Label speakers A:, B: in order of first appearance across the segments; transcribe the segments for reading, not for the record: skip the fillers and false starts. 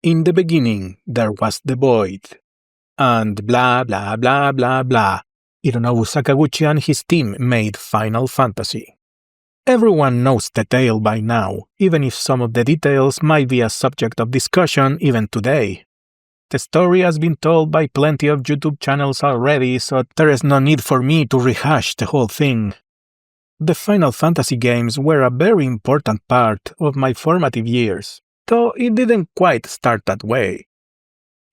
A: In the beginning, there was the void. And blah blah blah blah blah. Hironobu Sakaguchi and his team made Final Fantasy. Everyone knows the tale by now, even if some of the details might be a subject of discussion even today. The story has been told by plenty of YouTube channels already, so there is no need for me to rehash the whole thing. The Final Fantasy games were a very important part of my formative years, though it didn't quite start that way.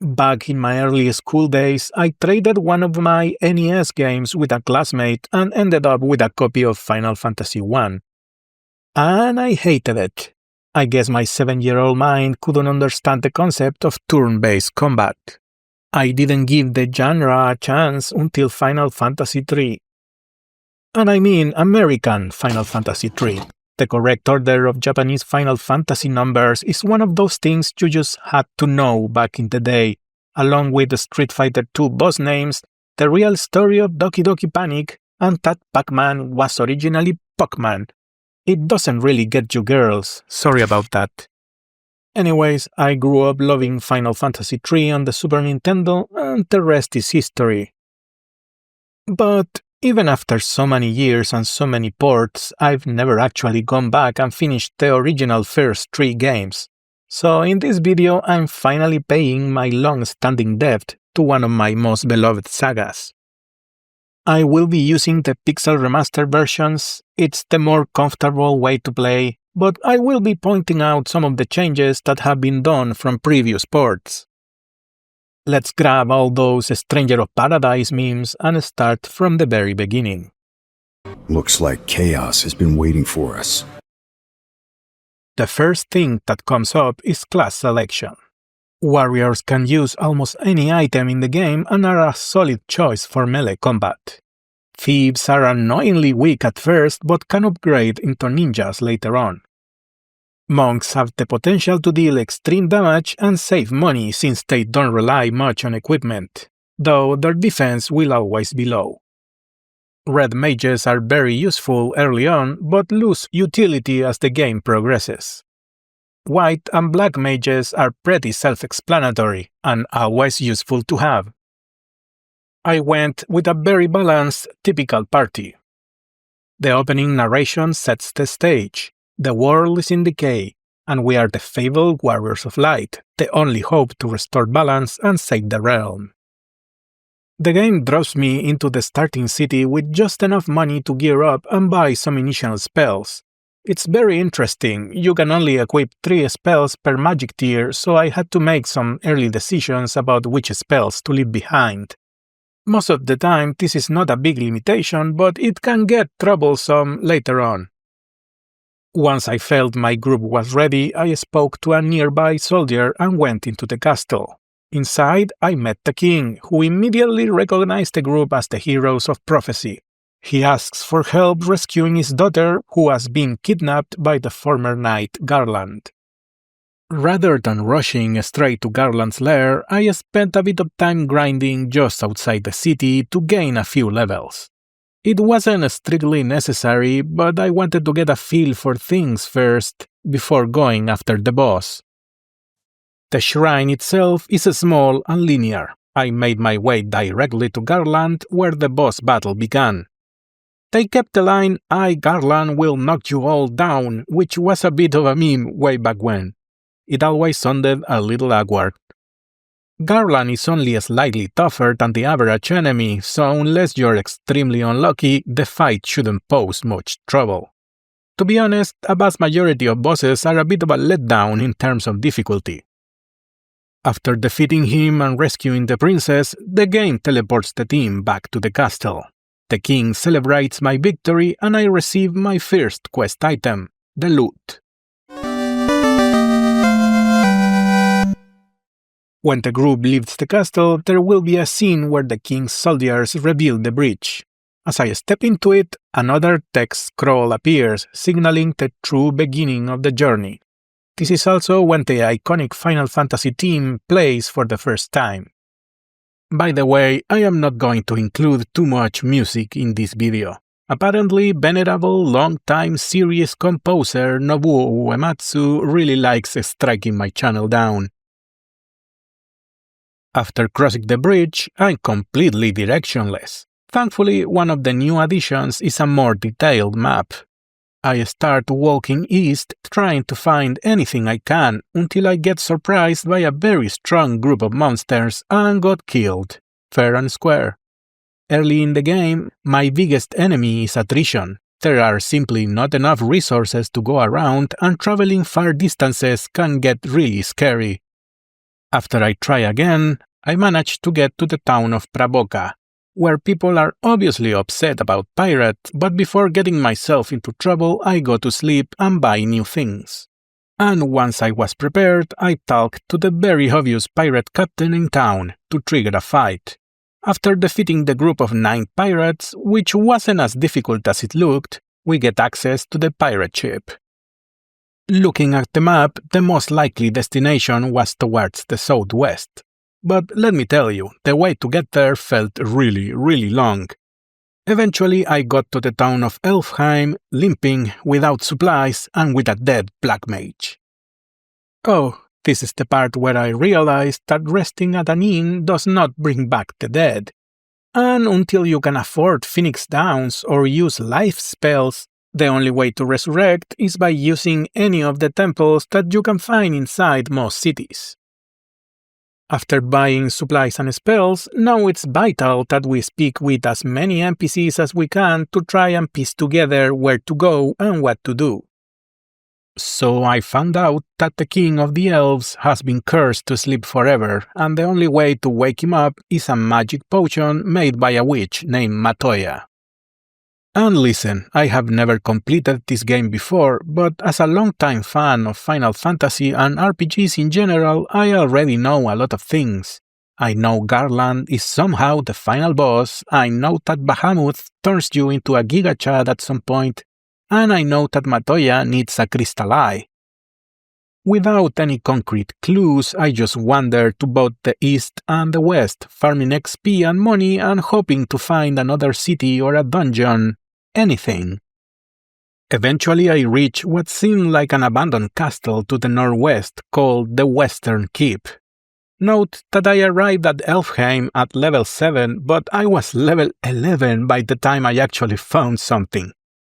A: Back in my early school days, I traded one of my NES games with a classmate and ended up with a copy of Final Fantasy I. And I hated it. I guess my 7-year-old mind couldn't understand the concept of turn-based combat. I didn't give the genre a chance until Final Fantasy III. And I mean American Final Fantasy III. The correct order of Japanese Final Fantasy numbers is one of those things you just had to know back in the day, along with the Street Fighter II boss names, the real story of Doki Doki Panic, and that Pac-Man was originally Puckman. It doesn't really get you girls, sorry about that. Anyways, I grew up loving Final Fantasy III on the Super Nintendo, and the rest is history. But even after so many years and so many ports, I've never actually gone back and finished the original first 3 games. So in this video, I'm finally paying my long-standing debt to one of my most beloved sagas. I will be using the Pixel Remaster versions. It's the more comfortable way to play, but I will be pointing out some of the changes that have been done from previous ports. Let's grab all those Stranger of Paradise memes and start from the very beginning.
B: Looks like chaos has been waiting for us.
A: The first thing that comes up is class selection. Warriors can use almost any item in the game and are a solid choice for melee combat. Thieves are annoyingly weak at first but can upgrade into ninjas later on. Monks have the potential to deal extreme damage and save money since they don't rely much on equipment, though their defense will always be low. Red mages are very useful early on but lose utility as the game progresses. White and black mages are pretty self-explanatory and always useful to have. I went with a very balanced, typical party. The opening narration sets the stage. The world is in decay, and we are the fabled Warriors of Light, the only hope to restore balance and save the realm. The game drops me into the starting city with just enough money to gear up and buy some initial spells. It's very interesting, you can only equip 3 spells per magic tier, so I had to make some early decisions about which spells to leave behind. Most of the time this is not a big limitation, but it can get troublesome later on. Once I felt my group was ready, I spoke to a nearby soldier and went into the castle. Inside, I met the king, who immediately recognized the group as the heroes of prophecy. He asks for help rescuing his daughter, who has been kidnapped by the former knight Garland. Rather than rushing straight to Garland's lair, I spent a bit of time grinding just outside the city to gain a few levels. It wasn't strictly necessary, but I wanted to get a feel for things first, before going after the boss. The shrine itself is small and linear. I made my way directly to Garland, where the boss battle began. They kept the line, "I, Garland, will knock you all down," which was a bit of a meme way back when. It always sounded a little awkward. Garland is only slightly tougher than the average enemy, so unless you're extremely unlucky, the fight shouldn't pose much trouble. To be honest, a vast majority of bosses are a bit of a letdown in terms of difficulty. After defeating him and rescuing the princess, the game teleports the team back to the castle. The king celebrates my victory and I receive my first quest item, the loot. When the group leaves the castle, there will be a scene where the king's soldiers reveal the breach. As I step into it, another text scroll appears, signaling the true beginning of the journey. This is also when the iconic Final Fantasy theme plays for the first time. By the way, I am not going to include too much music in this video. Apparently, venerable long-time series composer Nobuo Uematsu really likes striking my channel down. After crossing the bridge, I'm completely directionless. Thankfully, one of the new additions is a more detailed map. I start walking east, trying to find anything I can, until I get surprised by a very strong group of monsters and got killed, fair and square. Early in the game, my biggest enemy is attrition. There are simply not enough resources to go around, and traveling far distances can get really scary. After I try again, I manage to get to the town of Pravoka, where people are obviously upset about pirates, but before getting myself into trouble, I go to sleep and buy new things. And once I was prepared, I talked to the very obvious pirate captain in town to trigger a fight. After defeating the group of 9 pirates, which wasn't as difficult as it looked, we get access to the pirate ship. Looking at the map, the most likely destination was towards the southwest. But let me tell you, the way to get there felt really, really long. Eventually I got to the town of Elfheim, limping, without supplies, and with a dead black mage. Oh, this is the part where I realized that resting at an inn does not bring back the dead. And until you can afford Phoenix Downs or use life spells, the only way to resurrect is by using any of the temples that you can find inside most cities. After buying supplies and spells, now it's vital that we speak with as many NPCs as we can to try and piece together where to go and what to do. So I found out that the king of the elves has been cursed to sleep forever, and the only way to wake him up is a magic potion made by a witch named Matoya. And listen, I have never completed this game before, but as a longtime fan of Final Fantasy and RPGs in general, I already know a lot of things. I know Garland is somehow the final boss, I know that Bahamut turns you into a Giga Chad at some point, and I know that Matoya needs a crystal eye. Without any concrete clues, I just wander to both the east and the west, farming XP and money and hoping to find another city or a dungeon. Anything. Eventually I reach what seemed like an abandoned castle to the northwest called the Western Keep. Note that I arrived at Elfheim at level 7, but I was level 11 by the time I actually found something.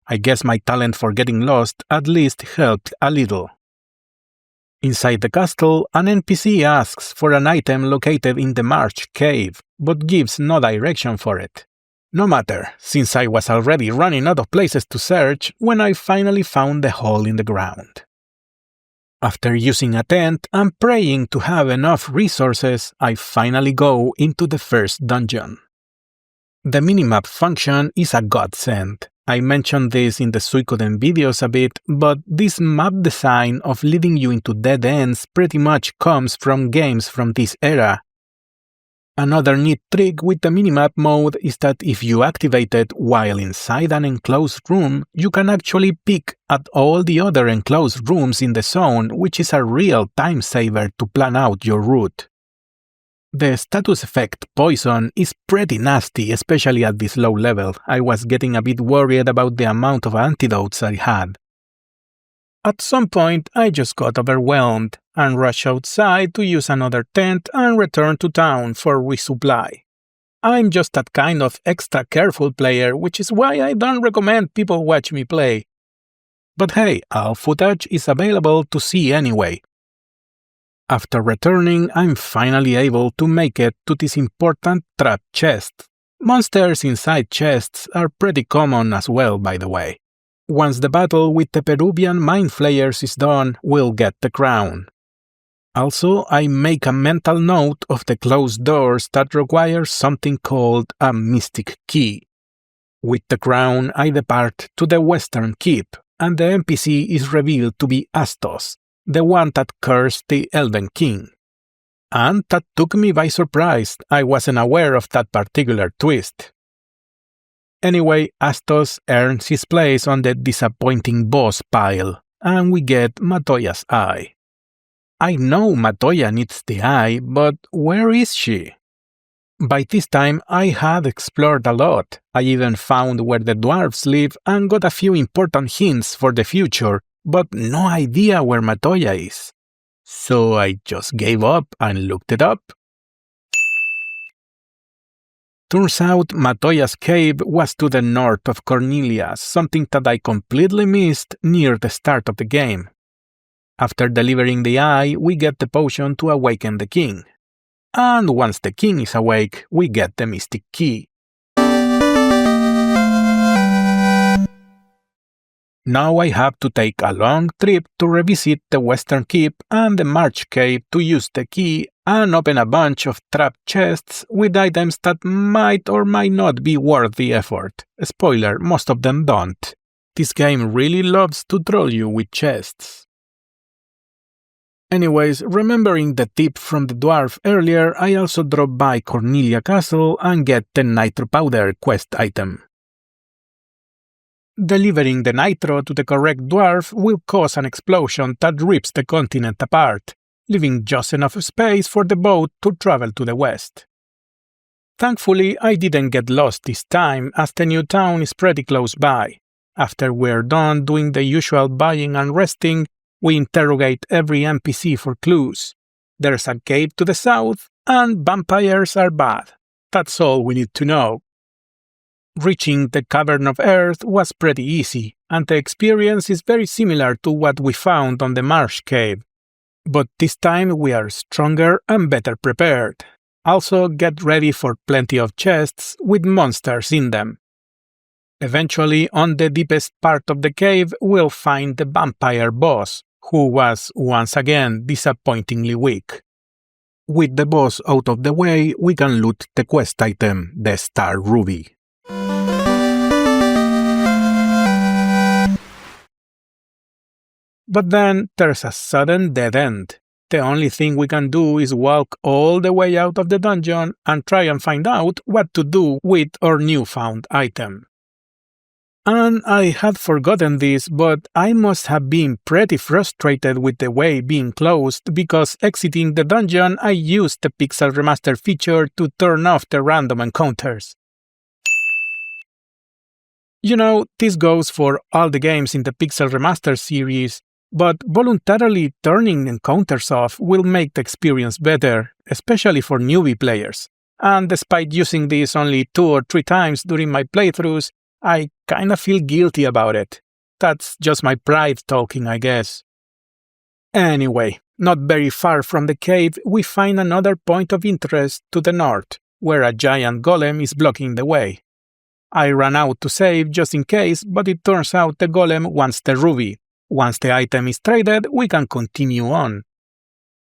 A: I guess my talent for getting lost at least helped a little. Inside the castle, an NPC asks for an item located in the March Cave, but gives no direction for it. No matter, since I was already running out of places to search when I finally found the hole in the ground. After using a tent and praying to have enough resources, I finally go into the first dungeon. The minimap function is a godsend. I mentioned this in the Suikoden videos a bit, but this map design of leading you into dead ends pretty much comes from games from this era. Another neat trick with the minimap mode is that if you activate it while inside an enclosed room, you can actually peek at all the other enclosed rooms in the zone, which is a real time saver to plan out your route. The status effect Poison is pretty nasty, especially at this low level. I was getting a bit worried about the amount of antidotes I had. At some point, I just got overwhelmed and rushed outside to use another tent and return to town for resupply. I'm just that kind of extra careful player, which is why I don't recommend people watch me play. But hey, all footage is available to see anyway. After returning, I'm finally able to make it to this important trap chest. Monsters inside chests are pretty common as well, by the way. Once the battle with the Peruvian mind flayers is done, we'll get the crown. Also, I make a mental note of the closed doors that require something called a mystic key. With the crown, I depart to the Western Keep, and the NPC is revealed to be Astos, the one that cursed the Elven King. And that took me by surprise. I wasn't aware of that particular twist. Anyway, Astos earns his place on the disappointing boss pile, and we get Matoya's eye. I know Matoya needs the eye, but where is she? By this time, I had explored a lot. I even found where the dwarves live and got a few important hints for the future, but no idea where Matoya is. So I just gave up and looked it up. Turns out Matoya's cave was to the north of Cornelia's, something that I completely missed near the start of the game. After delivering the eye, we get the potion to awaken the king. And once the king is awake, we get the mystic key. Now I have to take a long trip to revisit the Western Keep and the March Cave to use the key and open a bunch of trapped chests with items that might or might not be worth the effort. Spoiler, most of them don't. This game really loves to troll you with chests. Anyways, remembering the tip from the dwarf earlier, I also drop by Cornelia Castle and get the Nitro Powder quest item. Delivering the nitro to the correct dwarf will cause an explosion that rips the continent apart, leaving just enough space for the boat to travel to the west. Thankfully, I didn't get lost this time, as the new town is pretty close by. After we're done doing the usual buying and resting, we interrogate every NPC for clues. There's a cave to the south, and vampires are bad. That's all we need to know. Reaching the Cavern of Earth was pretty easy, and the experience is very similar to what we found on the Marsh Cave. But this time we are stronger and better prepared. Also, get ready for plenty of chests with monsters in them. Eventually, on the deepest part of the cave, we'll find the vampire boss, who was once again disappointingly weak. With the boss out of the way, we can loot the quest item, the Star Ruby. But then there's a sudden dead end. The only thing we can do is walk all the way out of the dungeon and try and find out what to do with our newfound item. And I had forgotten this, but I must have been pretty frustrated with the way being closed because exiting the dungeon I used the Pixel Remaster feature to turn off the random encounters. You know, this goes for all the games in the Pixel Remaster series, but voluntarily turning encounters off will make the experience better, especially for newbie players. And despite using this only 2 or 3 times during my playthroughs, I kinda feel guilty about it. That's just my pride talking, I guess. Anyway, not very far from the cave, we find another point of interest to the north, where a giant golem is blocking the way. I ran out to save just in case, but it turns out the golem wants the ruby. Once the item is traded, we can continue on.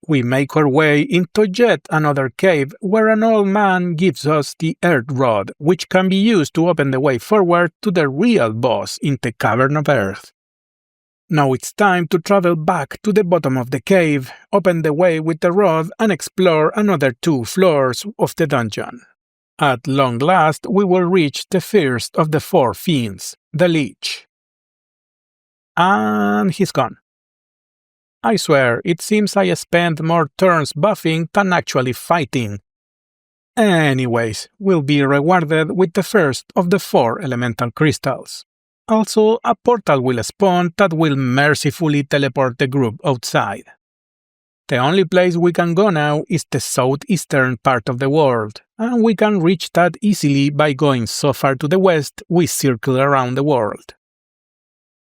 A: We make our way into yet another cave where an old man gives us the Earth Rod, which can be used to open the way forward to the real boss in the Cavern of Earth. Now it's time to travel back to the bottom of the cave, open the way with the rod, and explore another 2 floors of the dungeon. At long last, we will reach the first of the 4 fiends, the Lich. And he's gone. I swear, it seems I spent more turns buffing than actually fighting. Anyways, we'll be rewarded with the first of the 4 elemental crystals. Also, a portal will spawn that will mercifully teleport the group outside. The only place we can go now is the southeastern part of the world, and we can reach that easily by going so far to the west we circle around the world.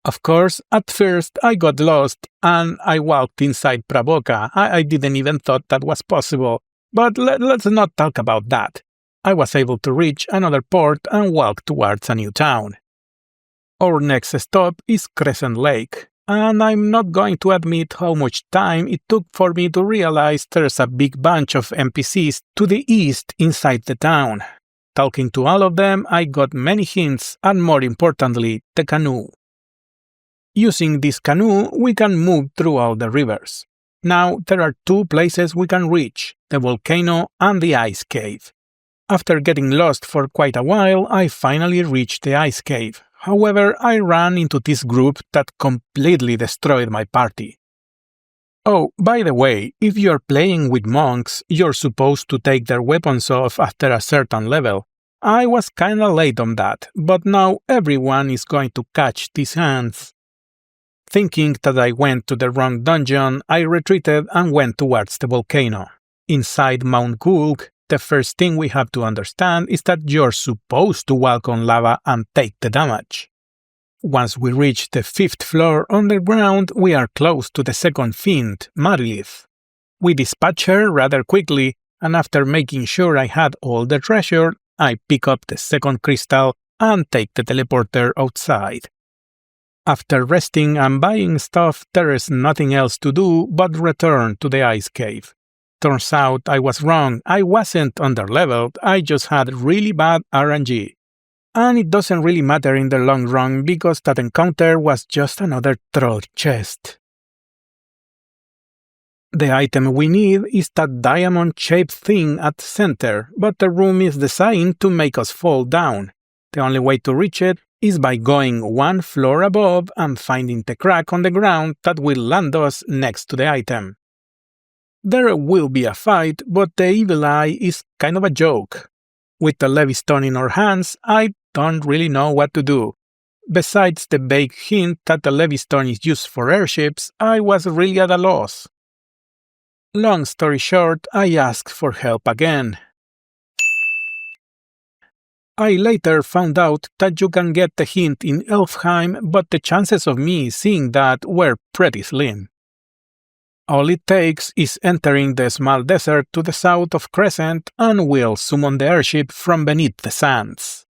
A: Of course, at first I got lost and I walked inside Pravoka. I didn't even thought that was possible, but let's not talk about that. I was able to reach another port and walk towards a new town. Our next stop is Crescent Lake, and I'm not going to admit how much time it took for me to realize there's a big bunch of NPCs to the east inside the town. Talking to all of them, I got many hints and, more importantly, the canoe. Using this canoe, we can move through all the rivers. Now, there are 2 places we can reach, the volcano and the ice cave. After getting lost for quite a while, I finally reached the ice cave. However, I ran into this group that completely destroyed my party. Oh, by the way, if you're playing with monks, you're supposed to take their weapons off after a certain level. I was kinda late on that, but now everyone is going to catch these hands. Thinking that I went to the wrong dungeon, I retreated and went towards the volcano. Inside Mount Gulg, the first thing we have to understand is that you're supposed to walk on lava and take the damage. Once we reach the 5th floor underground, we are close to the second fiend, Marilith. We dispatch her rather quickly, and after making sure I had all the treasure, I pick up the second crystal and take the teleporter outside. After resting and buying stuff, there is nothing else to do but return to the ice cave. Turns out I was wrong, I wasn't underleveled, I just had really bad RNG. And it doesn't really matter in the long run because that encounter was just another troll chest. The item we need is that diamond-shaped thing at the center, but the room is designed to make us fall down. The only way to reach it is by going one floor above and finding the crack on the ground that will land us next to the item. There will be a fight, but the evil eye is kind of a joke. With the Levistone in our hands, I don't really know what to do. Besides the vague hint that the Levistone is used for airships, I was really at a loss. Long story short, I asked for help again. I later found out that you can get the hint in Elfheim, but the chances of me seeing that were pretty slim. All it takes is entering the small desert to the south of Crescent and we'll summon the airship from beneath the sands.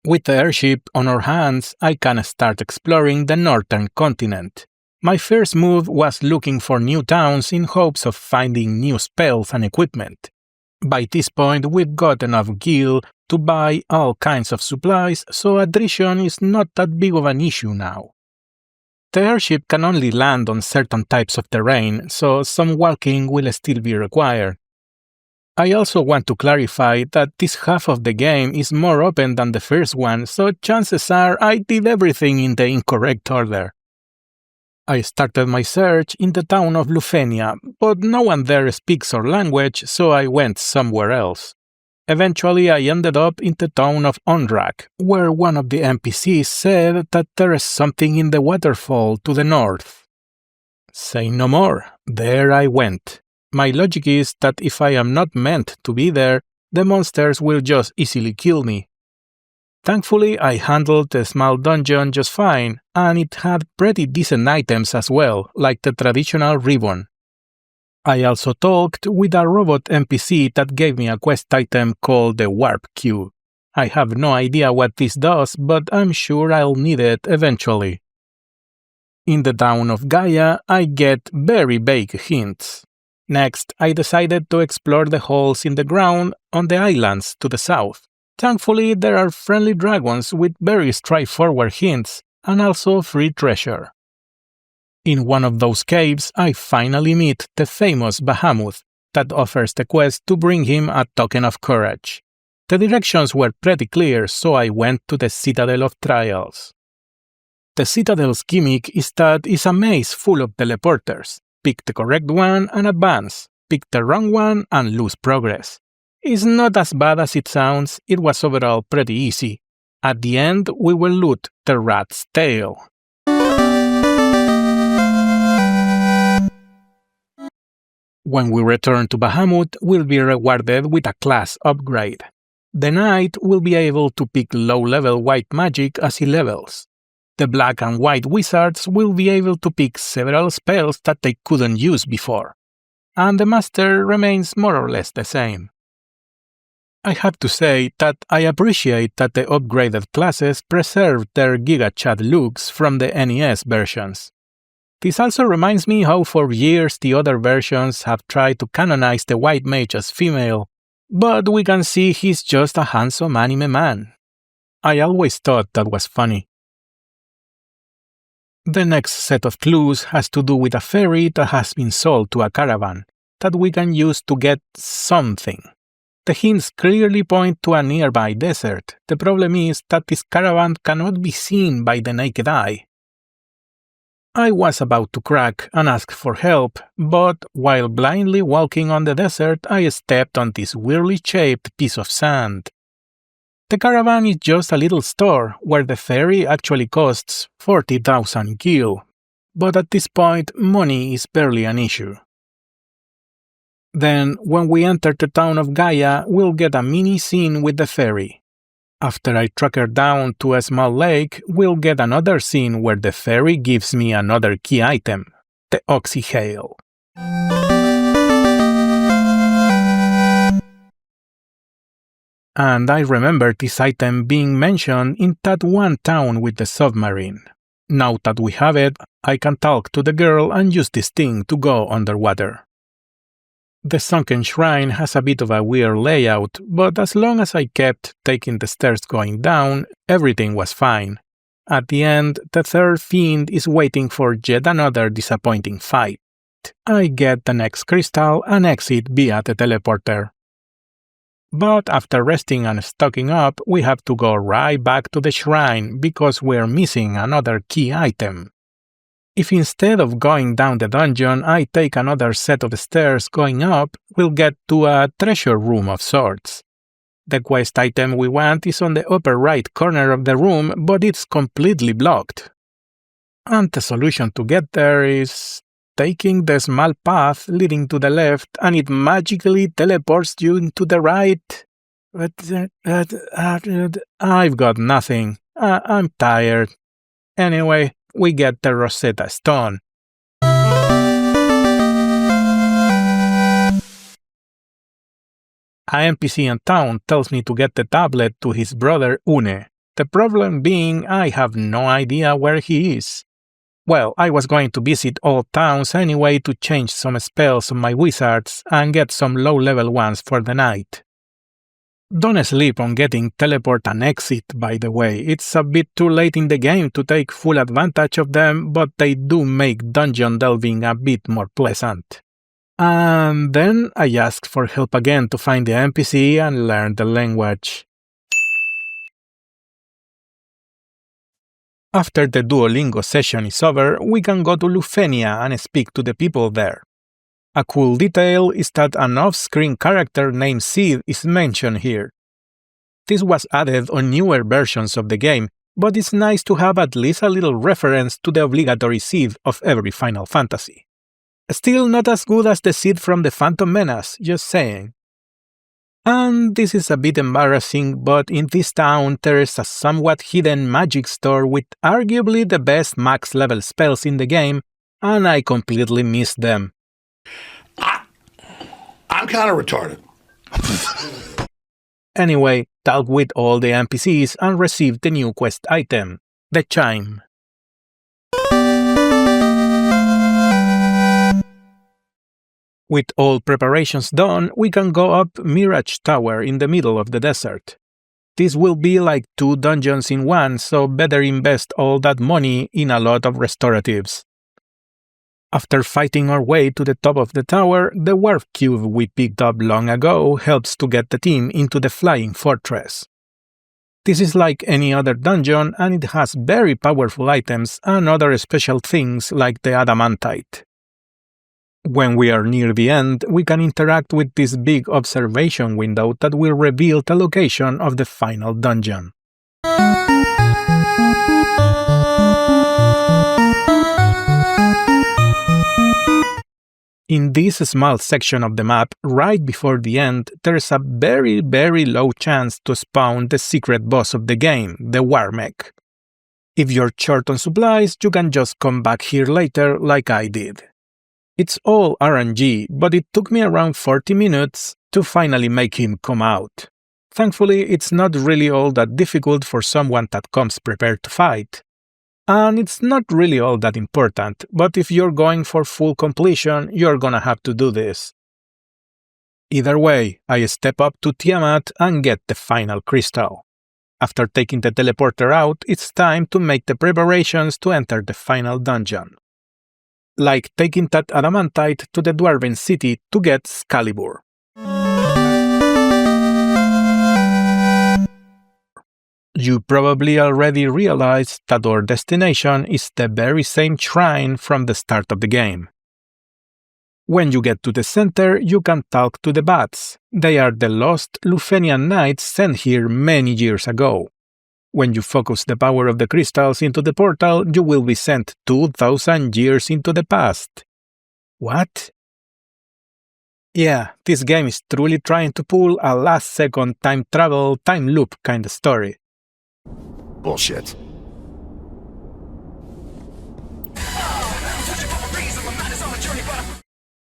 A: With the airship on our hands, I can start exploring the northern continent. My first move was looking for new towns in hopes of finding new spells and equipment. By this point, we've got enough gil to buy all kinds of supplies, so attrition is not that big of an issue now. The airship can only land on certain types of terrain, so some walking will still be required. I also want to clarify that this half of the game is more open than the first one, so chances are I did everything in the incorrect order. I started my search in the town of Lufenia, but no one there speaks our language, so I went somewhere else. Eventually, I ended up in the town of Onrak, where one of the NPCs said that there is something in the waterfall to the north. Say no more, there I went. My logic is that if I am not meant to be there, the monsters will just easily kill me. Thankfully, I handled the small dungeon just fine, and it had pretty decent items as well, like the traditional ribbon. I also talked with a robot NPC that gave me a quest item called the Warp Cube. I have no idea what this does, but I'm sure I'll need it eventually. In the town of Gaia, I get very vague hints. Next, I decided to explore the holes in the ground on the islands to the south. Thankfully, there are friendly dragons with very straightforward hints and also free treasure. In one of those caves, I finally meet the famous Bahamut that offers the quest to bring him a token of courage. The directions were pretty clear, so I went to the Citadel of Trials. The Citadel's gimmick is that it's a maze full of teleporters. Pick the correct one and advance. Pick the wrong one and lose progress. It's not as bad as it sounds, it was overall pretty easy. At the end, we will loot the Rat's Tail. When we return to Bahamut, we'll be rewarded with a class upgrade. The Knight will be able to pick low-level white magic as he levels. The black and white wizards will be able to pick several spells that they couldn't use before. And the Master remains more or less the same. I have to say that I appreciate that the upgraded classes preserved their GigaChat looks from the NES versions. This also reminds me how for years the other versions have tried to canonize the White Mage as female, but we can see he's just a handsome anime man. I always thought that was funny. The next set of clues has to do with a ferry that has been sold to a caravan that we can use to get something. The hints clearly point to a nearby desert. The problem is that this caravan cannot be seen by the naked eye. I was about to crack and ask for help, but while blindly walking on the desert, I stepped on this weirdly shaped piece of sand. The caravan is just a little store where the ferry actually costs 40,000 gil. but at this point money is barely an issue. Then, when we enter the town of Gaia, we'll get a mini scene with the ferry. After I track her down to a small lake, we'll get another scene where the ferry gives me another key item, the Oxyhail. And I remember this item being mentioned in that one town with the submarine. Now that we have it, I can talk to the girl and use this thing to go underwater. The sunken shrine has a bit of a weird layout, but as long as I kept taking the stairs going down, everything was fine. At the end, the third fiend is waiting for yet another disappointing fight. I get the next crystal and exit via the teleporter. But after resting and stocking up, we have to go right back to the shrine because we're missing another key item. If instead of going down the dungeon I take another set of stairs going up, we'll get to a treasure room of sorts. The quest item we want is on the upper right corner of the room, but it's completely blocked. And the solution to get there is taking the small path leading to the left and it magically teleports you into the right. I've got nothing. I'm tired. Anyway, we get the Rosetta Stone. A NPC in town tells me to get the tablet to his brother Une. The problem being I have no idea where he is. Well, I was going to visit all towns anyway to change some spells on my wizards and get some low-level ones for the night. Don't sleep on getting teleport and exit, by the way. It's a bit too late in the game to take full advantage of them, but they do make dungeon delving a bit more pleasant. And then I asked for help again to find the NPC and learn the language. After the Duolingo session is over, we can go to Lufenia and speak to the people there. A cool detail is that an off-screen character named Sid is mentioned here. This was added on newer versions of the game, but it's nice to have at least a little reference to the obligatory Sid of every Final Fantasy. Still not as good as the Sid from the Phantom Menace, just saying. And this is a bit embarrassing, but in this town there is a somewhat hidden magic store with arguably the best max level spells in the game, and I completely missed them.
C: I'm kind of retarded.
A: Anyway, talk with all the NPCs and receive the new quest item, the Chime. With all preparations done, we can go up Mirage Tower in the middle of the desert. This will be like 2 dungeons in one, so better invest all that money in a lot of restoratives. After fighting our way to the top of the tower, the warp cube we picked up long ago helps to get the team into the flying fortress. This is like any other dungeon and it has very powerful items and other special things like the adamantite. When we are near the end, we can interact with this big observation window that will reveal the location of the final dungeon. In this small section of the map, right before the end, there's a very low chance to spawn the secret boss of the game, the Warmech. If you're short on supplies, you can just come back here later like I did. It's all RNG, but it took me around 40 minutes to finally make him come out. Thankfully, it's not really all that difficult for someone that comes prepared to fight. And it's not really all that important, but if you're going for full completion, you're gonna have to do this. Either way, I step up to Tiamat and get the final crystal. After taking the teleporter out, it's time to make the preparations to enter the final dungeon. Like taking that adamantite to the Dwarven city to get Excalibur. You probably already realized that our destination is the very same shrine from the start of the game. When you get to the center, you can talk to the bats. They are the lost Lufenian knights sent here many years ago. When you focus the power of the crystals into the portal, you will be sent 2,000 years into the past. What? Yeah, this game is truly trying to pull a last-second time travel, time loop kind of story.
B: Bullshit.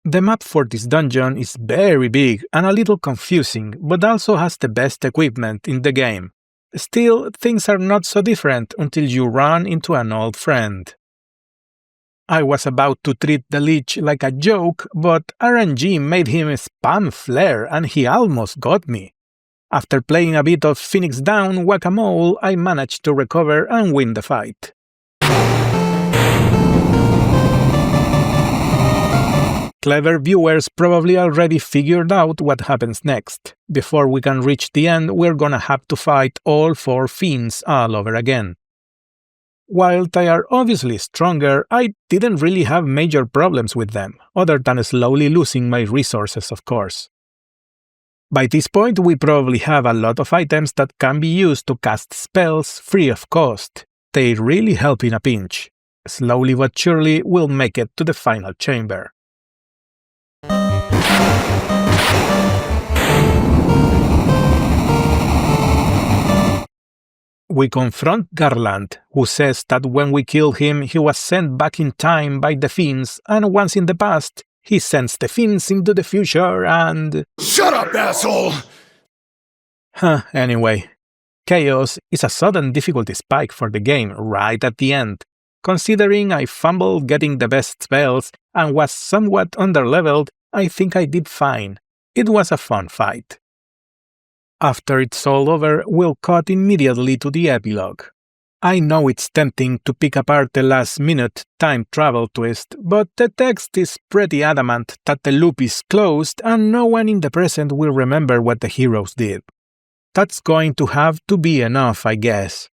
A: The map for this dungeon is very big and a little confusing, but also has the best equipment in the game. Still, things are not so different until you run into an old friend. I was about to treat the Lich like a joke, but RNG made him spam flare and he almost got me. After playing a bit of Phoenix Down Whack-A-Mole, I managed to recover and win the fight. Clever viewers probably already figured out what happens next. Before we can reach the end, we're gonna have to fight all 4 fiends all over again. While they are obviously stronger, I didn't really have major problems with them, other than slowly losing my resources, of course. By this point, we probably have a lot of items that can be used to cast spells free of cost. They really help in a pinch. Slowly but surely, we'll make it to the final chamber. We confront Garland, who says that when we kill him, he was sent back in time by the fiends, and once in the past, he sends the fiends into the future and…
B: Shut up, asshole!
A: Anyway, Chaos is a sudden difficulty spike for the game right at the end. Considering I fumbled getting the best spells and was somewhat underleveled, I think I did fine. It was a fun fight. After it's all over, we'll cut immediately to the epilogue. I know it's tempting to pick apart the last-minute time travel twist, but the text is pretty adamant that the loop is closed and no one in the present will remember what the heroes did. That's going to have to be enough, I guess.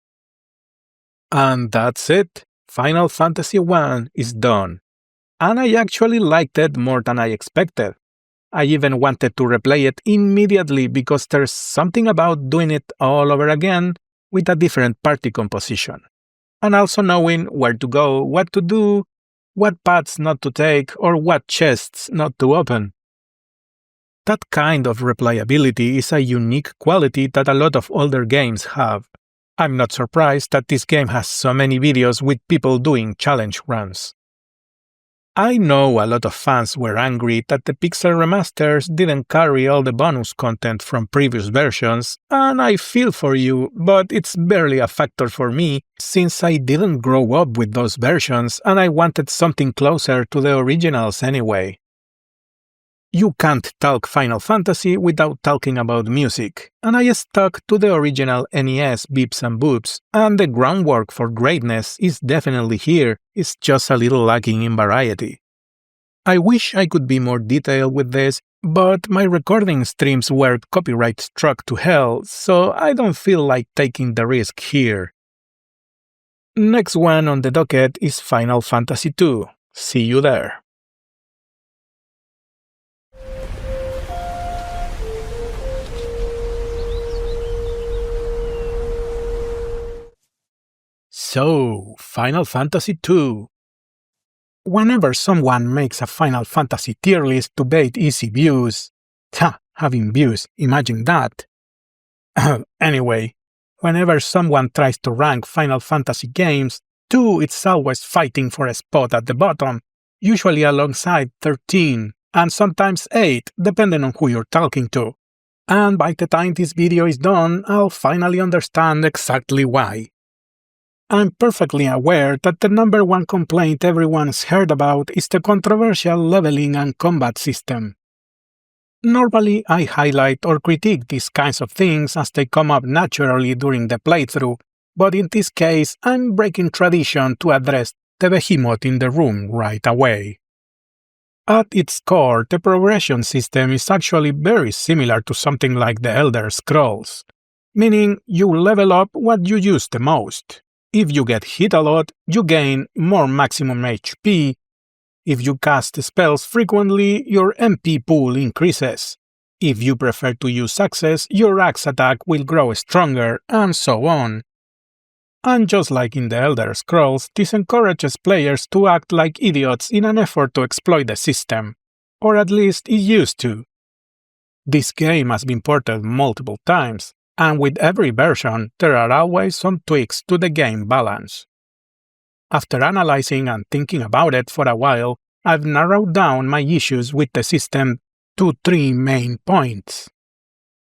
A: And that's it. Final Fantasy I is done. And I actually liked it more than I expected. I even wanted to replay it immediately because there's something about doing it all over again with a different party composition. And also knowing where to go, what to do, what paths not to take, or what chests not to open. That kind of replayability is a unique quality that a lot of older games have. I'm not surprised that this game has so many videos with people doing challenge runs. I know a lot of fans were angry that the Pixel remasters didn't carry all the bonus content from previous versions, and I feel for you, but it's barely a factor for me since I didn't grow up with those versions and I wanted something closer to the originals anyway. You can't talk Final Fantasy without talking about music, and I stuck to the original NES Beeps and Boops, and the groundwork for greatness is definitely here, it's just a little lacking in variety. I wish I could be more detailed with this, but my recording streams were copyright struck to hell, so I don't feel like taking the risk here. Next one on the docket is Final Fantasy II. See you there. So, Final Fantasy II. Whenever someone makes a Final Fantasy tier list to bait easy views… having views, imagine that. Anyway, whenever someone tries to rank Final Fantasy games, 2 it's always fighting for a spot at the bottom, usually alongside 13, and sometimes 8, depending on who you're talking to. And by the time this video is done, I'll finally understand exactly why. I'm perfectly aware that the number one complaint everyone's heard about is the controversial leveling and combat system. Normally, I highlight or critique these kinds of things as they come up naturally during the playthrough, but in this case, I'm breaking tradition to address the behemoth in the room right away. At its core, the progression system is actually very similar to something like the Elder Scrolls, meaning you level up what you use the most. If you get hit a lot, you gain more maximum HP. If you cast spells frequently, your MP pool increases. If you prefer to use axes, your axe attack will grow stronger, and so on. And just like in The Elder Scrolls, this encourages players to act like idiots in an effort to exploit the system. Or at least it used to. This game has been ported multiple times, and with every version, there are always some tweaks to the game balance. After analyzing and thinking about it for a while, I've narrowed down my issues with the system to 3 main points.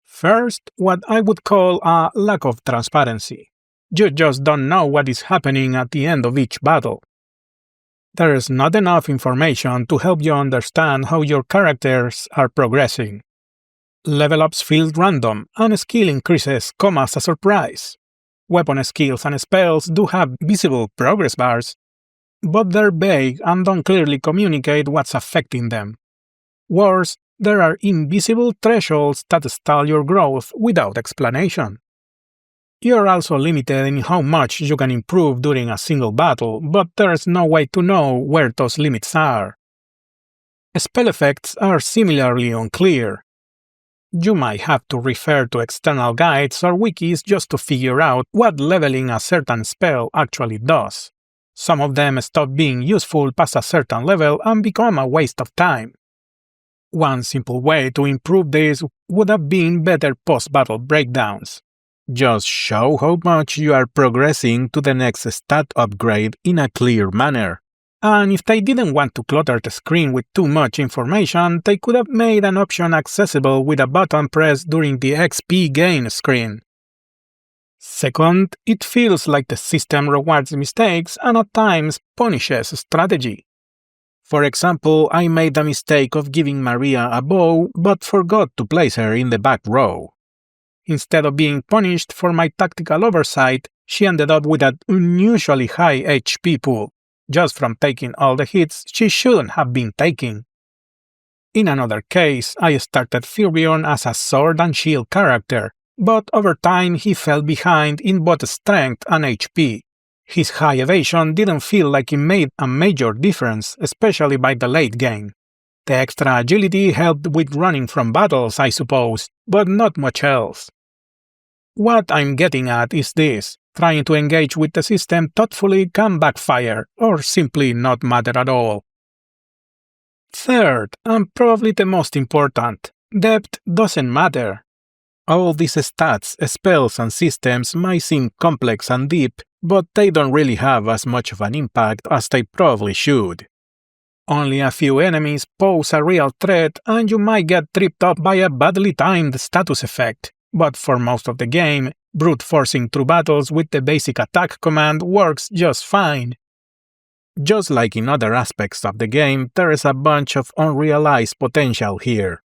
A: First, what I would call a lack of transparency. You just don't know what is happening at the end of each battle. There is not enough information to help you understand how your characters are progressing. Level ups feel random, and skill increases come as a surprise. Weapon skills and spells do have visible progress bars, but they're vague and don't clearly communicate what's affecting them. Worse, there are invisible thresholds that stall your growth without explanation. You're also limited in how much you can improve during a single battle, but there's no way to know where those limits are. Spell effects are similarly unclear. You might have to refer to external guides or wikis just to figure out what leveling a certain spell actually does. Some of them stop being useful past a certain level and become a waste of time. One simple way to improve this would have been better post-battle breakdowns. Just show how much you are progressing to the next stat upgrade in a clear manner. And if they didn't want to clutter the screen with too much information, they could have made an option accessible with a button press during the XP gain screen. Second, it feels like the system rewards mistakes and at times punishes strategy. For example, I made the mistake of giving Maria a bow but forgot to place her in the back row. Instead of being punished for my tactical oversight, she ended up with an unusually high HP pool, just from taking all the hits she shouldn't have been taking. In another case, I started Furion as a sword and shield character, but over time he fell behind in both strength and HP. His high evasion didn't feel like it made a major difference, especially by the late game. The extra agility helped with running from battles, I suppose, but not much else. What I'm getting at is this: trying to engage with the system thoughtfully can backfire, or simply not matter at all. Third, and probably the most important, depth doesn't matter. All these stats, spells, and systems might seem complex and deep, but they don't really have as much of an impact as they probably should. Only a few enemies pose a real threat and you might get tripped up by a badly timed status effect, but for most of the game, brute forcing through battles with the basic attack command works just fine. Just like in other aspects of the game, there is a bunch of unrealized potential here.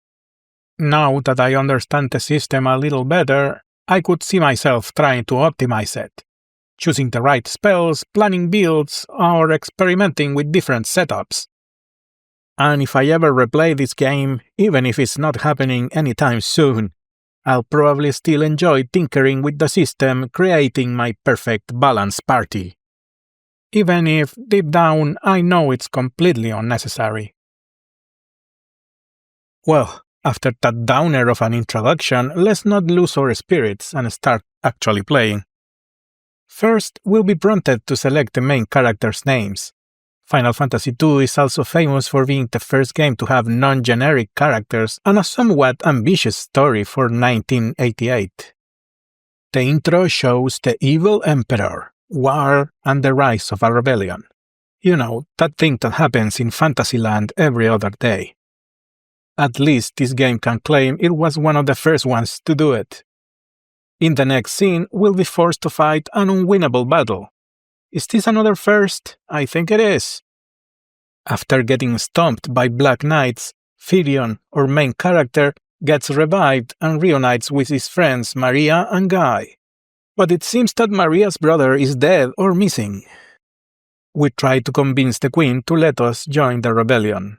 A: Now that I understand the system a little better, I could see myself trying to optimize it, choosing the right spells, planning builds, or experimenting with different setups. And if I ever replay this game, even if it's not happening anytime soon, I'll probably still enjoy tinkering with the system, creating my perfect balanced party. Even if, deep down, I know it's completely unnecessary. Well, after that downer of an introduction, let's not lose our spirits and start actually playing. First, we'll be prompted to select the main characters' names. Final Fantasy II is also famous for being the first game to have non-generic characters and a somewhat ambitious story for 1988. The intro shows the evil emperor, war, and the rise of a rebellion. You know, that thing that happens in Fantasyland every other day. At least this game can claim it was one of the first ones to do it. In the next scene, we'll be forced to fight an unwinnable battle. Is this another first? I think it is. After getting stomped by Black Knights, Firion, our main character, gets revived and reunites with his friends Maria and Guy. But it seems that Maria's brother is dead or missing. We try to convince the Queen to let us join the rebellion.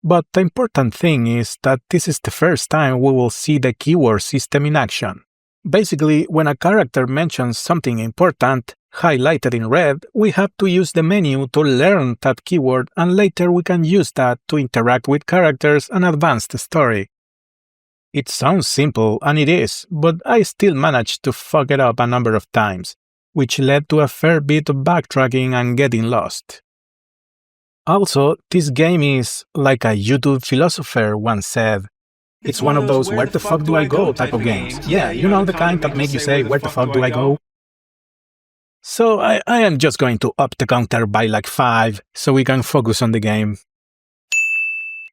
A: But the important thing is that this is the first time we will see the keyword system in action. Basically, when a character mentions something important, highlighted in red, we have to use the menu to learn that keyword and later we can use that to interact with characters and advance the story. It sounds simple, and it is, but I still managed to fuck it up a number of times. which led to a fair bit of backtracking and getting lost. Also, this game is, like a YouTube philosopher once said, it's one of those where the fuck do I go type of games. Yeah, you know the kind that make you say, where the fuck do I go? So I am just going to up the counter by like 5 so we can focus on the game.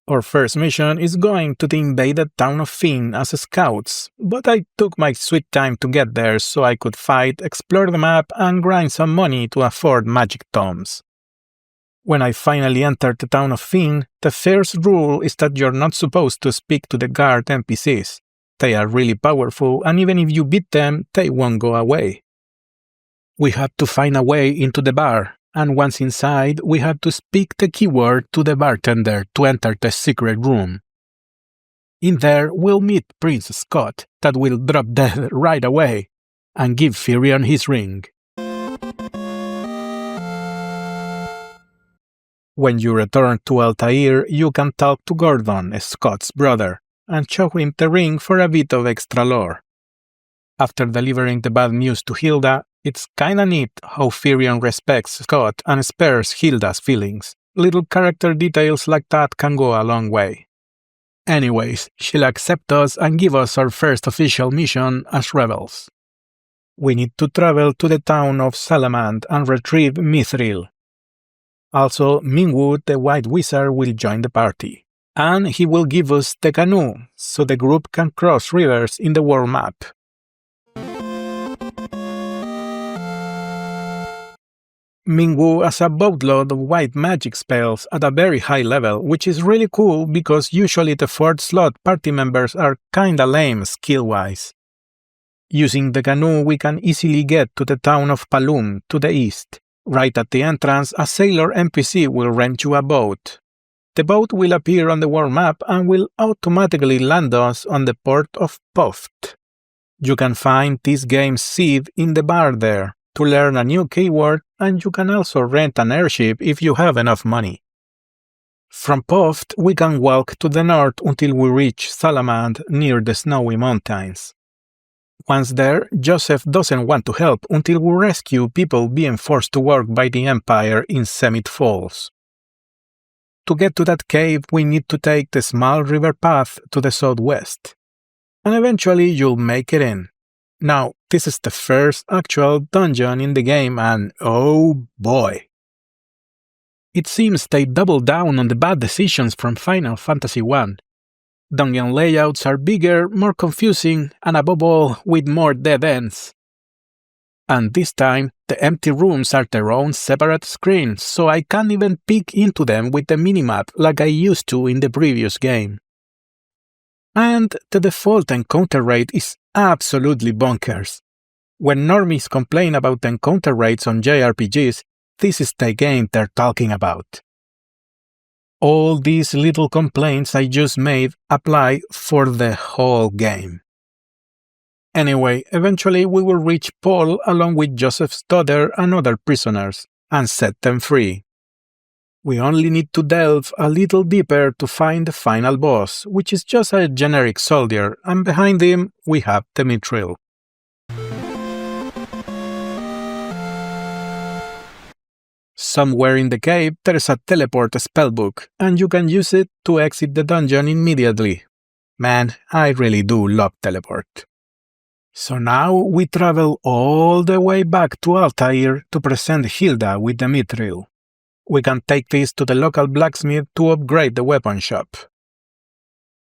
A: Our first mission is going to the invaded town of Fynn as scouts, but I took my sweet time to get there so I could fight, explore the map, and grind some money to afford magic tomes. When I finally entered the town of Fynn, the first rule is that you're not supposed to speak to the guard NPCs. They are really powerful, and even if you beat them, they won't go away. We had to find a way into the bar, and once inside, we had to speak the keyword to the bartender to enter the secret room. In there, we'll meet Prince Scott, that will drop dead right away, and give Firion his ring. When you return to Altair, you can talk to Gordon, Scott's brother, and show him the ring for a bit of extra lore. After delivering the bad news to Hilda, it's kinda neat how Firion respects Scott and spares Hilda's feelings. Little character details like that can go a long way. Anyways, she'll accept us and give us our first official mission as rebels. We need to travel to the town of Salamand and retrieve Mithril. Also, Mingwu, the White Wizard, will join the party. And he will give us the canoe, so the group can cross rivers in the world map. Mingwu has a boatload of white magic spells at a very high level, which is really cool because usually the 4th slot party members are kinda lame skill-wise. Using the canoe, we can easily get to the town of Palum to the east. Right at the entrance, a sailor NPC will rent you a boat. The boat will appear on the world map and will automatically land us on the port of Poft. You can find this game's seed in the bar there to learn a new keyword, and you can also rent an airship if you have enough money. From Poft, we can walk to the north until we reach Salamand near the snowy mountains. Once there, Joseph doesn't want to help until we rescue people being forced to work by the Empire in Semit Falls. To get to that cave, we need to take the small river path to the southwest. And eventually you'll make it in. Now, this is the first actual dungeon in the game and oh boy! It seems they doubled down on the bad decisions from Final Fantasy I. Dungeon layouts are bigger, more confusing, and above all, with more dead ends. And this time, the empty rooms are their own separate screens, so I can't even peek into them with the minimap like I used to in the previous game. And the default encounter rate is absolutely bonkers. When normies complain about encounter rates on JRPGs, this is the game they're talking about. All these little complaints I just made apply for the whole game. Anyway, eventually we will reach Paul along with Joseph's daughter and other prisoners, and set them free. We only need to delve a little deeper to find the final boss, which is just a generic soldier, and behind him we have the Mithril. Somewhere in the cave there is a teleport spellbook, and you can use it to exit the dungeon immediately. Man, I really do love teleport. So now we travel all the way back to Altair to present Hilda with the Mithril. We can take this to the local blacksmith to upgrade the weapon shop.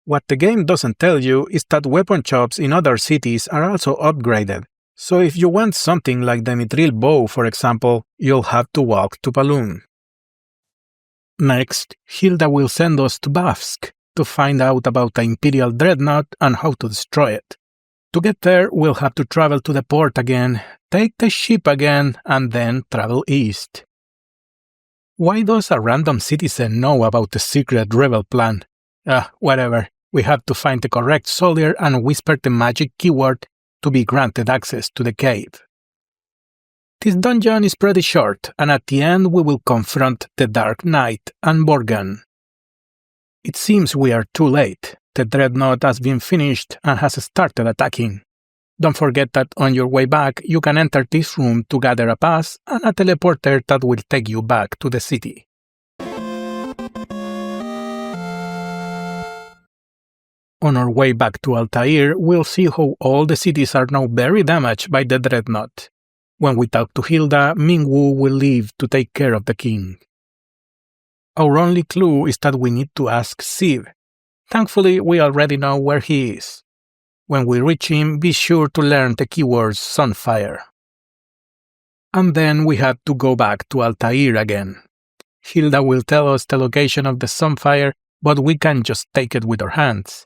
A: What the game doesn't tell you is that weapon shops in other cities are also upgraded. So if you want something like the Mithril bow, for example, you'll have to walk to Palum. Next, Hilda will send us to Bavsk to find out about the Imperial Dreadnought and how to destroy it. To get there, we'll have to travel to the port again, take the ship again, and then travel east. Why does a random citizen know about the secret rebel plan? Whatever. We have to find the correct soldier and whisper the magic keyword to be granted access to the cave. This dungeon is pretty short, and at the end we will confront the Dark Knight and Borgen. It seems we are too late. The Dreadnought has been finished and has started attacking. Don't forget that on your way back, you can enter this room to gather a pass and a teleporter that will take you back to the city. On our way back to Altair, we'll see how all the cities are now very damaged by the Dreadnought. When we talk to Hilda, Mingwu will leave to take care of the king. Our only clue is that we need to ask Sid. Thankfully, we already know where he is. When we reach him, be sure to learn the keywords Sunfire. And then we have to go back to Altair again. Hilda will tell us the location of the Sunfire, but we can't just take it with our hands.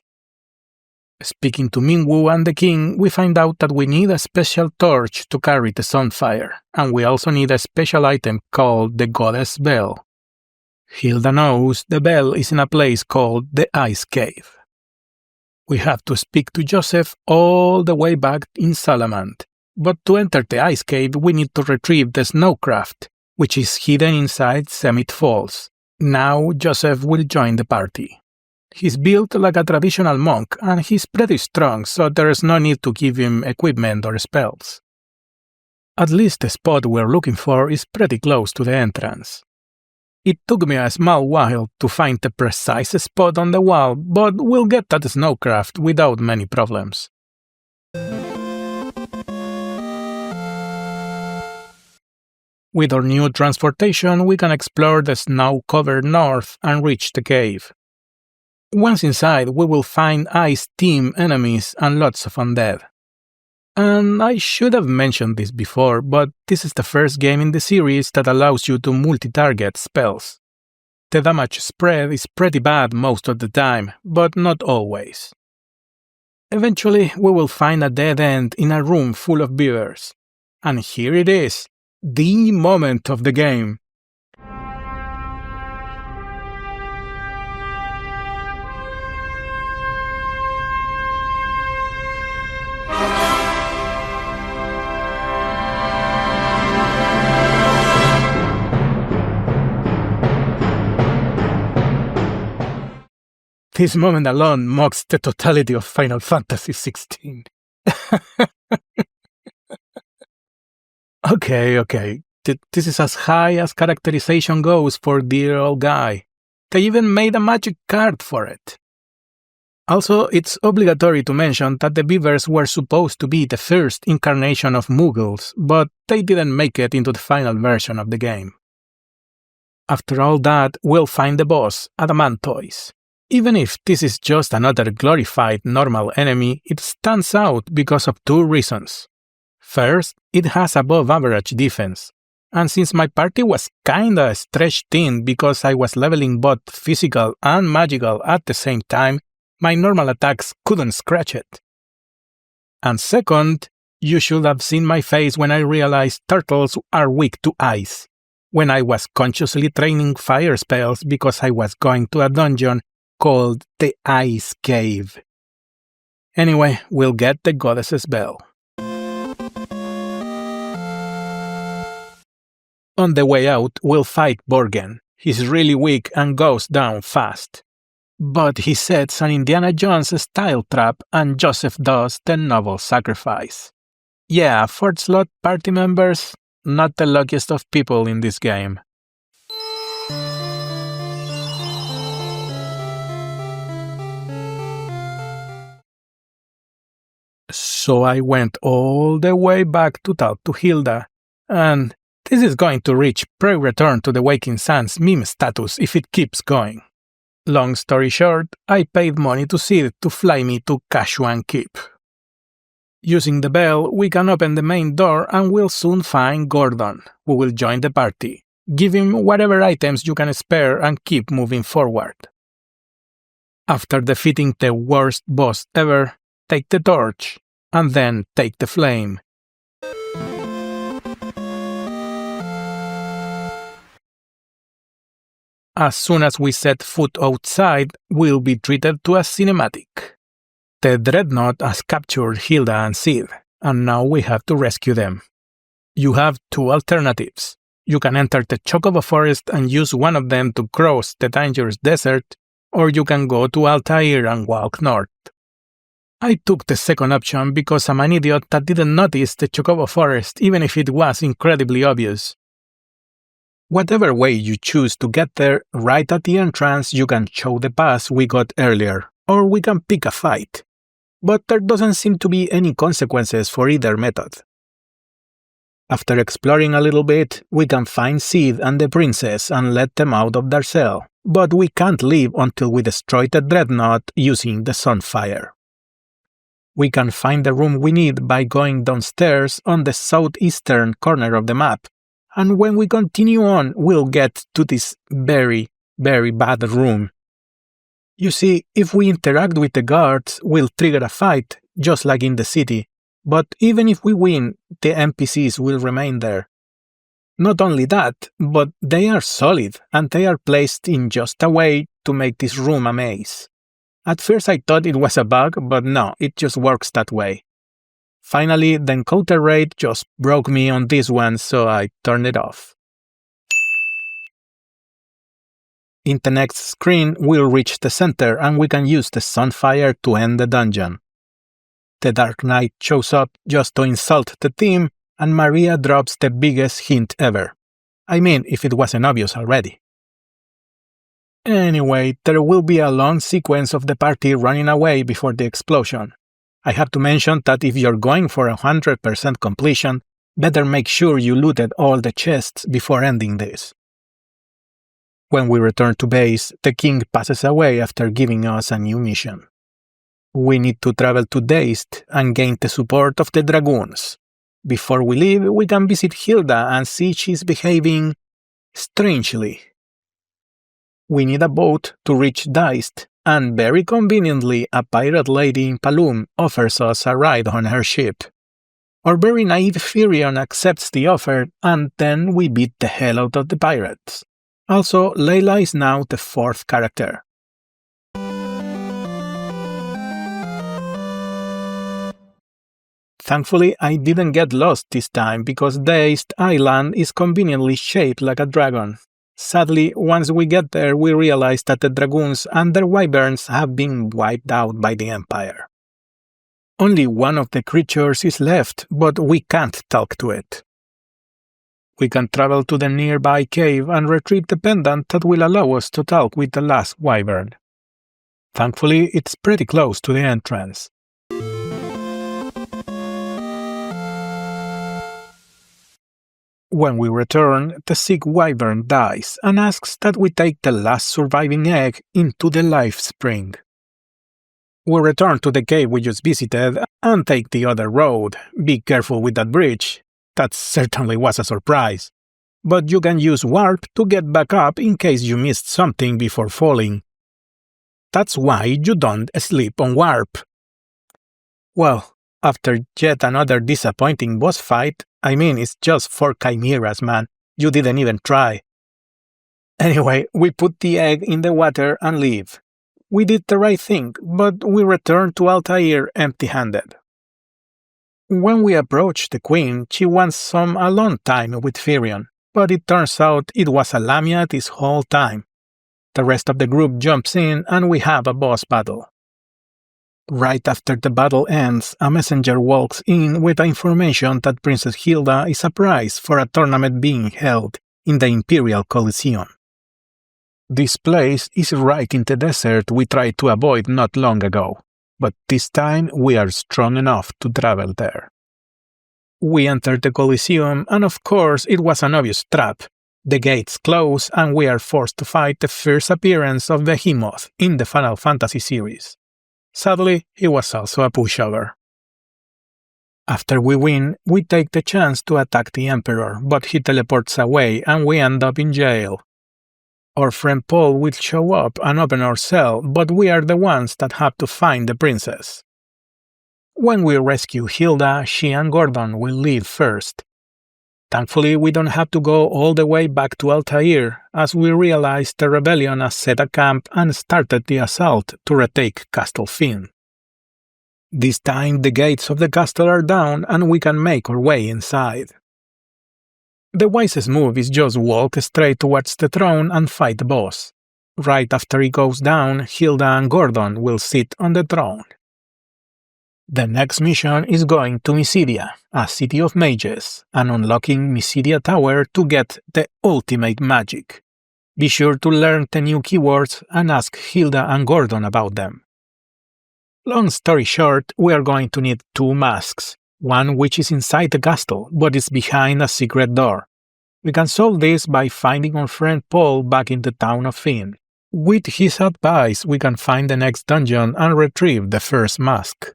A: Speaking to Mingwu and the king, we find out that we need a special torch to carry the Sunfire, and we also need a special item called the Goddess Bell. Hilda knows the bell is in a place called the Ice Cave. We have to speak to Joseph all the way back in Salamand, but to enter the Ice Cave we need to retrieve the Snowcraft, which is hidden inside Semit Falls. Now Joseph will join the party. He's built like a traditional monk and he's pretty strong, so there's no need to give him equipment or spells. At least the spot we're looking for is pretty close to the entrance. It took me a small while to find the precise spot on the wall, but we'll get that Snowcraft without many problems. With our new transportation, we can explore the snow-covered north and reach the cave. Once inside, we will find Ice Team enemies and lots of undead. And I should have mentioned this before, but this is the first game in the series that allows you to multi-target spells. The damage spread is pretty bad most of the time, but not always. Eventually, we will find a dead end in a room full of beavers. And here it is, the moment of the game. This moment alone mocks the totality of Final Fantasy XVI. Okay. This is as high as characterization goes for dear old guy. They even made a magic card for it. Also, it's obligatory to mention that the beavers were supposed to be the first incarnation of Muggles, but they didn't make it into the final version of the game. After all that, we'll find the boss, Adamantoise. Even if this is just another glorified normal enemy, it stands out because of two reasons. First, it has above average defense, and since my party was kinda stretched thin because I was leveling both physical and magical at the same time, my normal attacks couldn't scratch it. And second, you should have seen my face when I realized turtles are weak to ice, when I was consciously training fire spells because I was going to a dungeon called the Ice Cave. Anyway, we'll get the Goddess's Bell. On the way out, we'll fight Borgen. He's really weak and goes down fast. But he sets an Indiana Jones style trap and Joseph does the noble sacrifice. Yeah, 4th slot party members, not the luckiest of people in this game. So I went all the way back to talk to Hilda, and this is going to reach pre-return to the Waking Sands meme status if it keeps going. Long story short, I paid money to Sid to fly me to Kashuan Keep. Using the bell, we can open the main door and we'll soon find Gordon, who will join the party. Give him whatever items you can spare and keep moving forward. After defeating the worst boss ever, take the torch, and then take the flame. As soon as we set foot outside, we'll be treated to a cinematic. The Dreadnought has captured Hilda and Sid, and now we have to rescue them. You have two alternatives. You can enter the Chocobo Forest and use one of them to cross the dangerous desert, or you can go to Altair and walk north. I took the second option because I'm an idiot that didn't notice the Chocobo Forest even if it was incredibly obvious. Whatever way you choose to get there, right at the entrance you can show the pass we got earlier, or we can pick a fight. But there doesn't seem to be any consequences for either method. After exploring a little bit, we can find Sid and the princess and let them out of their cell, but we can't leave until we destroy the dreadnought using the Sunfire. We can find the room we need by going downstairs on the southeastern corner of the map, and when we continue on, we'll get to this very, very bad room. You see, if we interact with the guards, we'll trigger a fight, just like in the city, but even if we win, the NPCs will remain there. Not only that, but they are solid, and they are placed in just a way to make this room a maze. At first I thought it was a bug, but no, it just works that way. Finally, the encounter rate just broke me on this one, so I turned it off. In the next screen, we'll reach the center and we can use the Sunfire to end the dungeon. The Dark Knight shows up just to insult the team, and Maria drops the biggest hint ever. I mean, if it wasn't obvious already. Anyway, there will be a long sequence of the party running away before the explosion. I have to mention that if you're going for 100% completion, better make sure you looted all the chests before ending this. When we return to base, the king passes away after giving us a new mission. We need to travel to Deist and gain the support of the dragoons. Before we leave, we can visit Hilda and see she's behaving strangely. We need a boat to reach Deist, and very conveniently a pirate lady in Palum offers us a ride on her ship. Our very naive Firion accepts the offer, and then we beat the hell out of the pirates. Also, Layla is now the fourth character. Thankfully, I didn't get lost this time because Deist Island is conveniently shaped like a dragon. Sadly, once we get there, we realize that the dragoons and their wyverns have been wiped out by the Empire. Only one of the creatures is left, but we can't talk to it. We can travel to the nearby cave and retrieve the pendant that will allow us to talk with the last wyvern. Thankfully, it's pretty close to the entrance. When we return, the sick wyvern dies and asks that we take the last surviving egg into the life spring. We return to the cave we just visited and take the other road. Be careful with that bridge. That certainly was a surprise. But you can use warp to get back up in case you missed something before falling. That's why you don't sleep on warp. Well, after yet another disappointing boss fight, I mean, it's just 4 chimeras, man. You didn't even try. Anyway, we put the egg in the water and leave. We did the right thing, but we returned to Altair empty-handed. When we approach the queen, she wants some alone time with Firion, but it turns out it was a Lamia this whole time. The rest of the group jumps in and we have a boss battle. Right after the battle ends, a messenger walks in with the information that Princess Hilda is a prize for a tournament being held in the Imperial Coliseum. This place is right in the desert we tried to avoid not long ago, but this time we are strong enough to travel there. We enter the Coliseum, and of course it was an obvious trap. The gates close and we are forced to fight the first appearance of Behemoth in the Final Fantasy series. Sadly, he was also a pushover. After we win, we take the chance to attack the Emperor, but he teleports away and we end up in jail. Our friend Paul will show up and open our cell, but we are the ones that have to find the princess. When we rescue Hilda, she and Gordon will leave first. Thankfully, we don't have to go all the way back to Altair, as we realize the rebellion has set a camp and started the assault to retake Castle Finn. This time the gates of the castle are down and we can make our way inside. The wisest move is just walk straight towards the throne and fight the boss. Right after he goes down, Hilda and Gordon will sit on the throne. The next mission is going to Mysidia, a city of mages, and unlocking Mysidia Tower to get the ultimate magic. Be sure to learn the new keywords and ask Hilda and Gordon about them. Long story short, we are going to need 2 masks, one which is inside the castle but is behind a secret door. We can solve this by finding our friend Paul back in the town of Finn. With his advice, we can find the next dungeon and retrieve the first mask.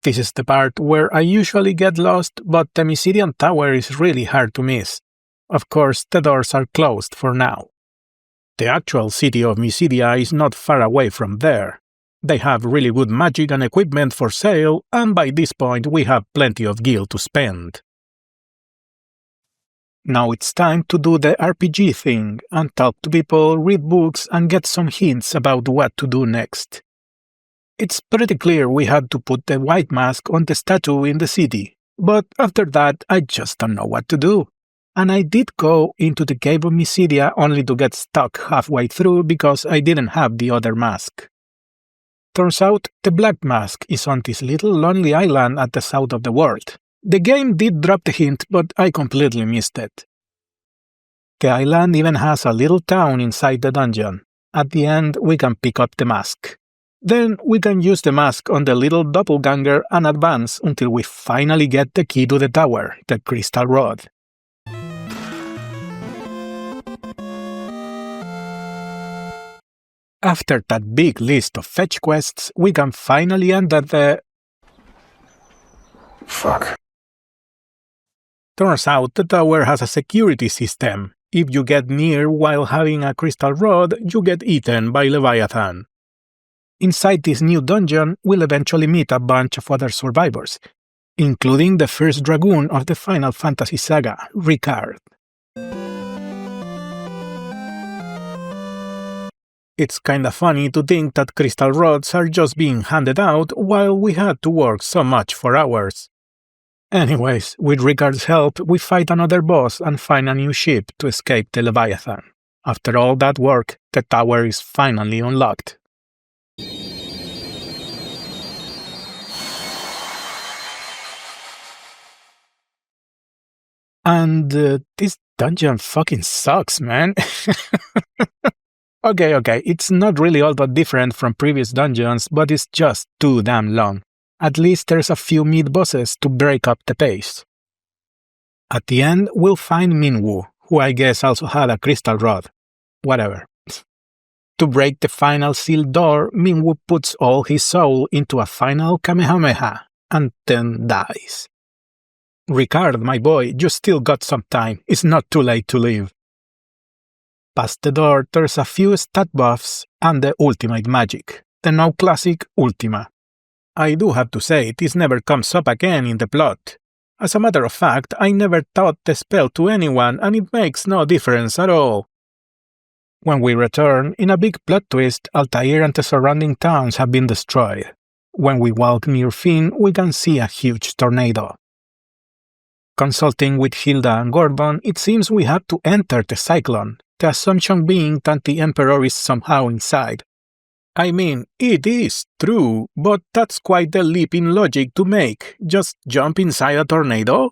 A: This is the part where I usually get lost, but the Mysidian Tower is really hard to miss. Of course, the doors are closed for now. The actual city of Mysidia is not far away from there. They have really good magic and equipment for sale, and by this point we have plenty of gil to spend. Now it's time to do the RPG thing, and talk to people, read books, and get some hints about what to do next. It's pretty clear we had to put the white mask on the statue in the city, but after that I just don't know what to do. And I did go into the cave of Mysidia only to get stuck halfway through because I didn't have the other mask. Turns out the black mask is on this little lonely island at the south of the world. The game did drop the hint, but I completely missed it. The island even has a little town inside the dungeon. At the end we can pick up the mask. Then we can use the mask on the little doppelganger and advance until we finally get the key to the tower, the crystal rod. After that big list of fetch quests, we can finally end at the...
B: Fuck.
A: Turns out the tower has a security system. If you get near while having a crystal rod, you get eaten by Leviathan. Inside this new dungeon, we'll eventually meet a bunch of other survivors, including the first dragoon of the Final Fantasy saga, Ricard. It's kinda funny to think that crystal rods are just being handed out while we had to work so much for hours. Anyways, with Ricard's help, we fight another boss and find a new ship to escape the Leviathan. After all that work, the tower is finally unlocked. And this dungeon fucking sucks, man. Okay, it's not really all that different from previous dungeons, but it's just too damn long. At least there's a few mid-bosses to break up the pace. At the end, we'll find Minwu, who I guess also had a crystal rod. Whatever. To break the final sealed door, Minwu puts all his soul into a final Kamehameha, and then dies. Ricard, my boy, you still got some time. It's not too late to leave. Past the door, there's a few stat buffs and the ultimate magic, the now classic Ultima. I do have to say, this never comes up again in the plot. As a matter of fact, I never taught the spell to anyone and it makes no difference at all. When we return, in a big plot twist, Altair and the surrounding towns have been destroyed. When we walk near Finn, we can see a huge tornado. Consulting with Hilda and Gordon, it seems we have to enter the cyclone, the assumption being that the Emperor is somehow inside. I mean, it is true, but that's quite a leap in logic to make. Just jump inside a tornado?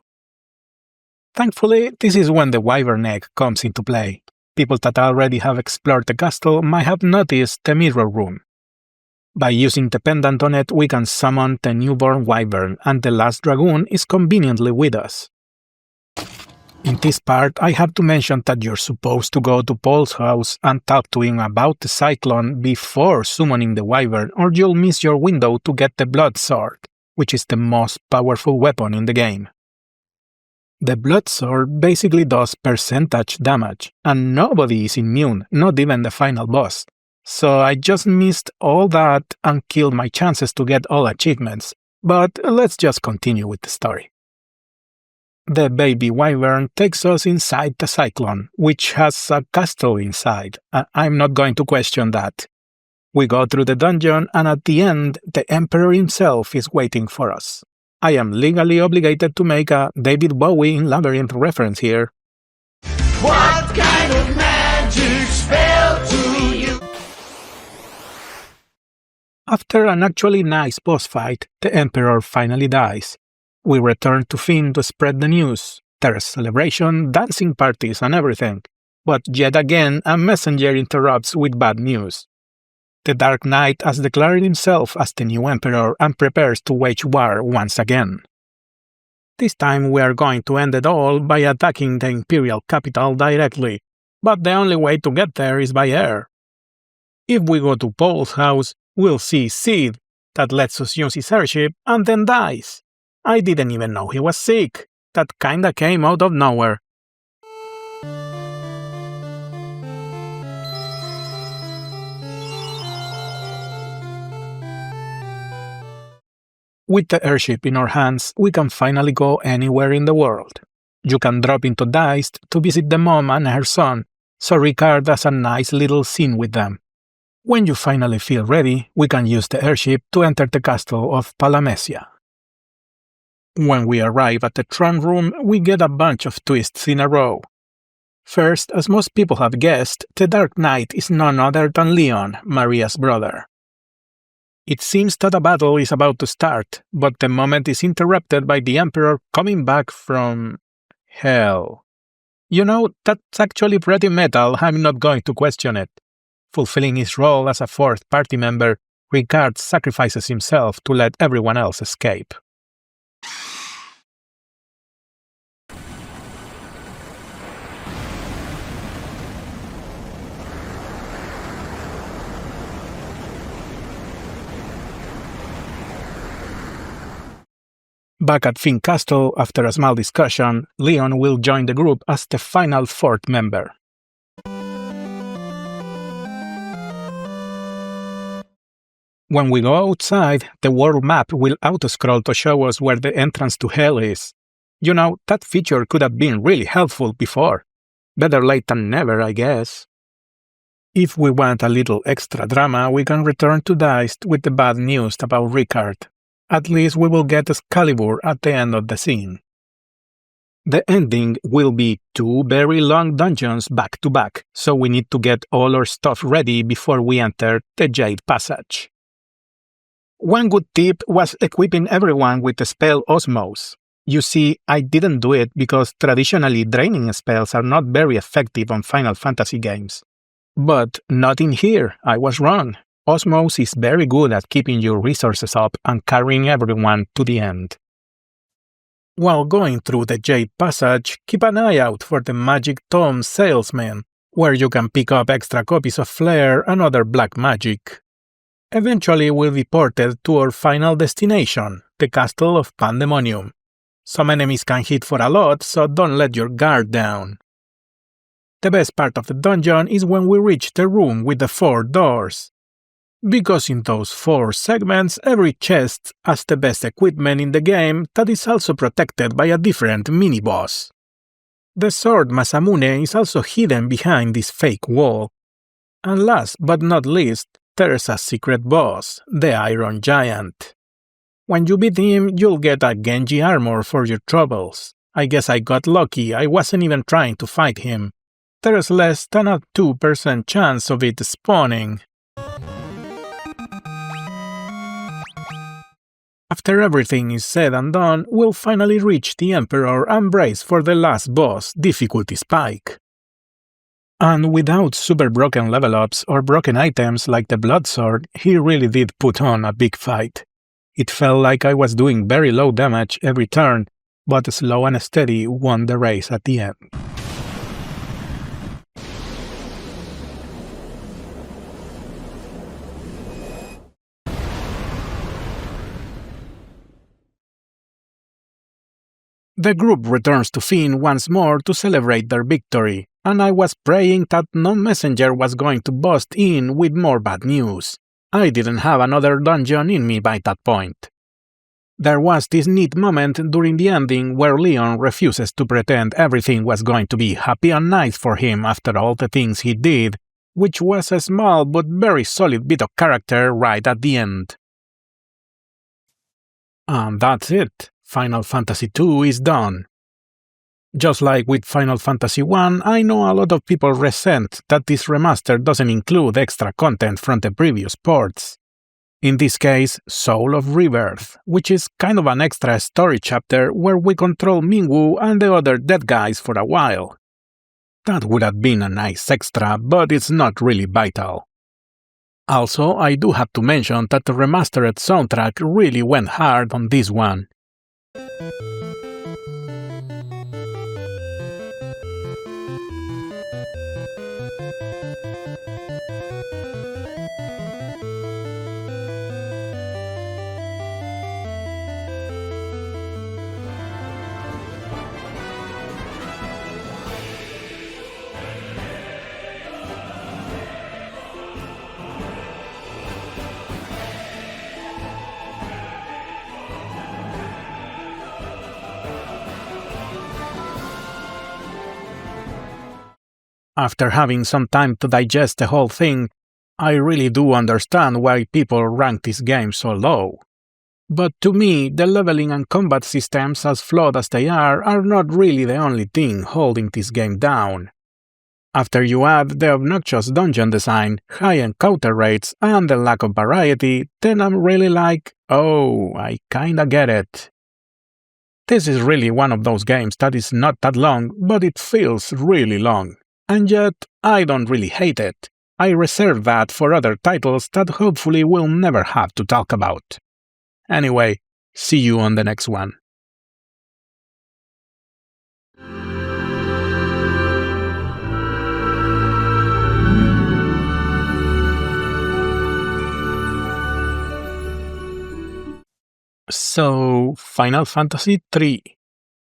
A: Thankfully, this is when the Wyvern Egg comes into play. People that already have explored the castle might have noticed the mirror room. By using the pendant on it, we can summon the newborn Wyvern, and the last dragoon is conveniently with us. In this part, I have to mention that you're supposed to go to Paul's house and talk to him about the cyclone before summoning the Wyvern, or you'll miss your window to get the Blood Sword, which is the most powerful weapon in the game. The Blood Sword basically does percentage damage, and nobody is immune, not even the final boss. So I just missed all that and killed my chances to get all achievements, but let's just continue with the story. The baby Wyvern takes us inside the cyclone, which has a castle inside. I'm not going to question that. We go through the dungeon and at the end, the Emperor himself is waiting for us. I am legally obligated to make a David Bowie in Labyrinth reference here.
C: What kind of magic spell do you?
A: After an actually nice boss fight, the Emperor finally dies. We return to Fynn to spread the news. There's celebration, dancing parties and everything. But yet again, a messenger interrupts with bad news. The Dark Knight has declared himself as the new Emperor and prepares to wage war once again. This time we are going to end it all by attacking the Imperial capital directly, but the only way to get there is by air. If we go to Paul's house, we'll see Sid, that lets us use his airship, and then dies. I didn't even know he was sick. That kinda came out of nowhere. With the airship in our hands, we can finally go anywhere in the world. You can drop into Deist to visit the mom and her son, so Ricard has a nice little scene with them. When you finally feel ready, we can use the airship to enter the castle of Palamecia. When we arrive at the throne room, we get a bunch of twists in a row. First, as most people have guessed, the Dark Knight is none other than Leon, Maria's brother. It seems that a battle is about to start, but the moment is interrupted by the Emperor coming back from hell. You know, that's actually pretty metal, I'm not going to question it. Fulfilling his role as a fourth party member, Ricard sacrifices himself to let everyone else escape. Back at Fynn Castle, after a small discussion, Leon will join the group as the final fourth member. When we go outside, the world map will auto-scroll to show us where the entrance to hell is. You know, that feature could have been really helpful before. Better late than never, I guess. If we want a little extra drama, we can return to Deist with the bad news about Ricard. At least we will get Excalibur at the end of the scene. The ending will be 2 very long dungeons back to back, so we need to get all our stuff ready before we enter the Jade Passage. One good tip was equipping everyone with the spell Osmose. You see, I didn't do it because traditionally draining spells are not very effective on Final Fantasy games. But not in here, I was wrong. Osmose is very good at keeping your resources up and carrying everyone to the end. While going through the Jade Passage, keep an eye out for the Magic Tome Salesman, where you can pick up extra copies of Flare and other black magic. Eventually we'll be ported to our final destination, the Castle of Pandemonium. Some enemies can hit for a lot, so don't let your guard down. The best part of the dungeon is when we reach the room with the 4 doors. Because in those 4 segments, every chest has the best equipment in the game that is also protected by a different mini-boss. The sword Masamune is also hidden behind this fake wall. And last but not least, there's a secret boss, the Iron Giant. When you beat him, you'll get a Genji armor for your troubles. I guess I got lucky, I wasn't even trying to fight him. There's less than a 2% chance of it spawning. After everything is said and done, we'll finally reach the Emperor and brace for the last boss, Difficulty Spike. And without super broken level ups or broken items like the Blood Sword, he really did put on a big fight. It felt like I was doing very low damage every turn, but slow and steady won the race at the end. The group returns to Fynn once more to celebrate their victory, and I was praying that no messenger was going to bust in with more bad news. I didn't have another dungeon in me by that point. There was this neat moment during the ending where Leon refuses to pretend everything was going to be happy and nice for him after all the things he did, which was a small but very solid bit of character right at the end. And that's it. Final Fantasy II is done. Just like with Final Fantasy I, I know a lot of people resent that this remaster doesn't include extra content from the previous ports. In this case, Soul of Rebirth, which is kind of an extra story chapter where we control Mingwu and the other dead guys for a while. That would have been a nice extra, but it's not really vital. Also, I do have to mention that the remastered soundtrack really went hard on this one. After having some time to digest the whole thing, I really do understand why people rank this game so low. But to me, the leveling and combat systems, as flawed as they are not really the only thing holding this game down. After you add the obnoxious dungeon design, high encounter rates, and the lack of variety, then I'm really like, oh, I kinda get it. This is really one of those games that is not that long, but it feels really long. And yet, I don't really hate it. I reserve that for other titles that hopefully we'll never have to talk about. Anyway, see you on the next one. So, Final Fantasy III.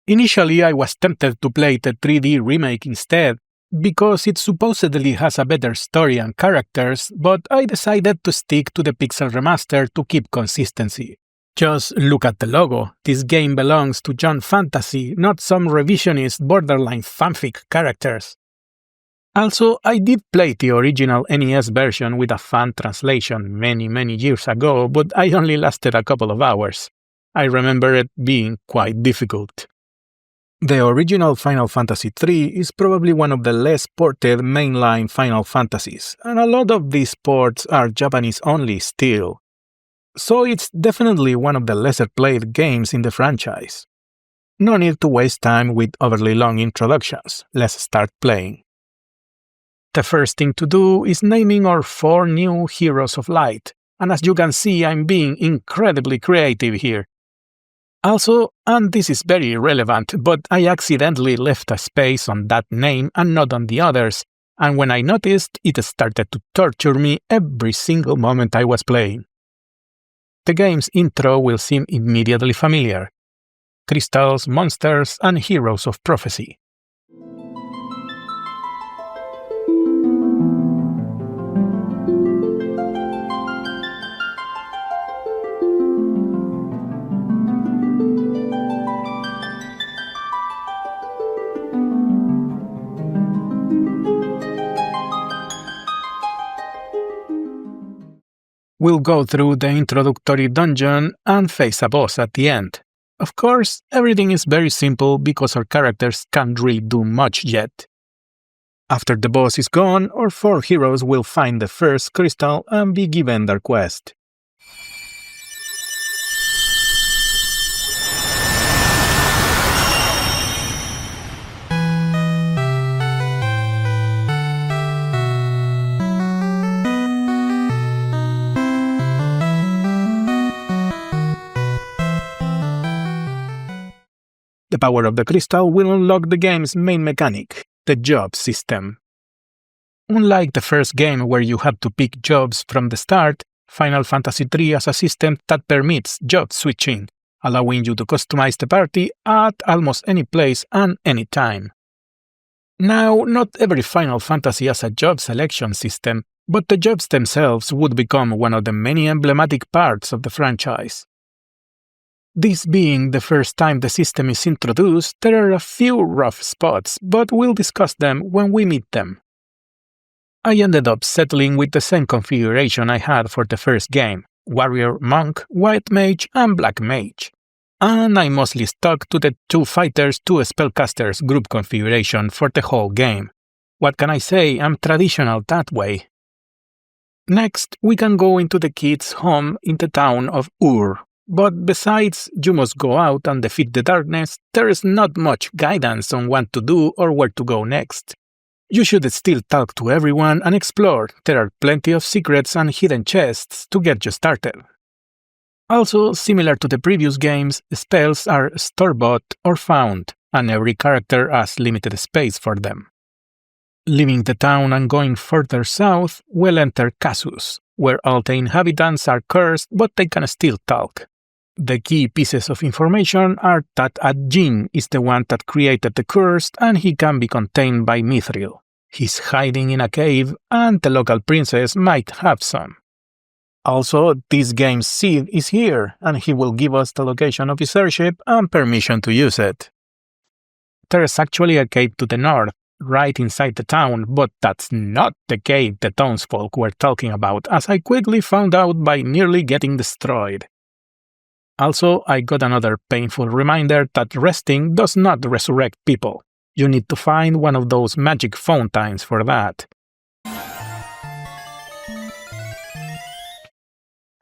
A: Initially, I was tempted to play the 3D remake instead, because it supposedly has a better story and characters, but I decided to stick to the Pixel remaster to keep consistency. Just look at the logo. This game belongs to John Fantasy, not some revisionist borderline fanfic characters. Also, I did play the original NES version with a fan translation many years ago, but I only lasted a couple of hours. I remember it being quite difficult. The original Final Fantasy III is probably one of the less ported mainline Final Fantasies, and a lot of these ports are Japanese only still. So it's definitely one of the lesser played games in the franchise. No need to waste time with overly long introductions, let's start playing. The first thing to do is naming our 4 new Heroes of Light, and as you can see I'm being incredibly creative here. Also, and this is very irrelevant, but I accidentally left a space on that name and not on the others, and when I noticed, it started to torture me every single moment I was playing. The game's intro will seem immediately familiar. Crystals, monsters, and heroes of prophecy. We'll go through the introductory dungeon and face a boss at the end. Of course, everything is very simple because our characters can't really do much yet. After the boss is gone, our 4 heroes will find the first crystal and be given their quest. The power of the crystal will unlock the game's main mechanic, the job system. Unlike the first game where you had to pick jobs from the start, Final Fantasy III has a system that permits job switching, allowing you to customize the party at almost any place and any time. Now, not every Final Fantasy has a job selection system, but the jobs themselves would become one of the many emblematic parts of the franchise. This being the first time the system is introduced, there are a few rough spots, but we'll discuss them when we meet them. I ended up settling with the same configuration I had for the first game: Warrior, Monk, White Mage, and Black Mage. And I mostly stuck to the 2 fighters, 2 spellcasters group configuration for the whole game. What can I say, I'm traditional that way. Next, we can go into the kid's home in the town of Ur. But besides you must go out and defeat the darkness, there is not much guidance on what to do or where to go next. You should still talk to everyone and explore. There are plenty of secrets and hidden chests to get you started. Also, similar to the previous games, spells are store-bought or found, and every character has limited space for them. Leaving the town and going further south, we'll enter Casus, where all the inhabitants are cursed but they can still talk. The key pieces of information are that a Jinn is the one that created the curse and he can be contained by Mithril. He's hiding in a cave and the local princess might have some. Also, this game's Cid is here and he will give us the location of his airship and permission to use it. There's actually a cave to the north, right inside the town, but that's not the cave the townsfolk were talking about, as I quickly found out by nearly getting destroyed. Also, I got another painful reminder that resting does not resurrect people. You need to find one of those magic fountains for that.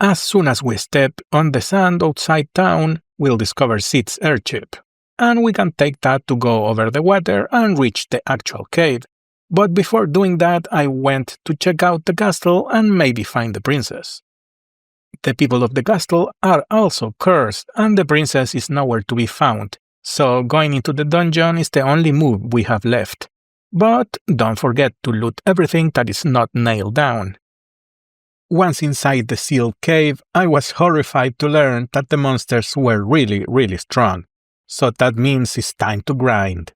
A: As soon as we step on the sand outside town, we'll discover Cid's airship, and we can take that to go over the water and reach the actual cave. But before doing that, I went to check out the castle and maybe find the princess. The people of the castle are also cursed, and the princess is nowhere to be found, so going into the dungeon is the only move we have left. But don't forget to loot everything that is not nailed down. Once inside the sealed cave, I was horrified to learn that the monsters were really strong, so that means it's time to grind.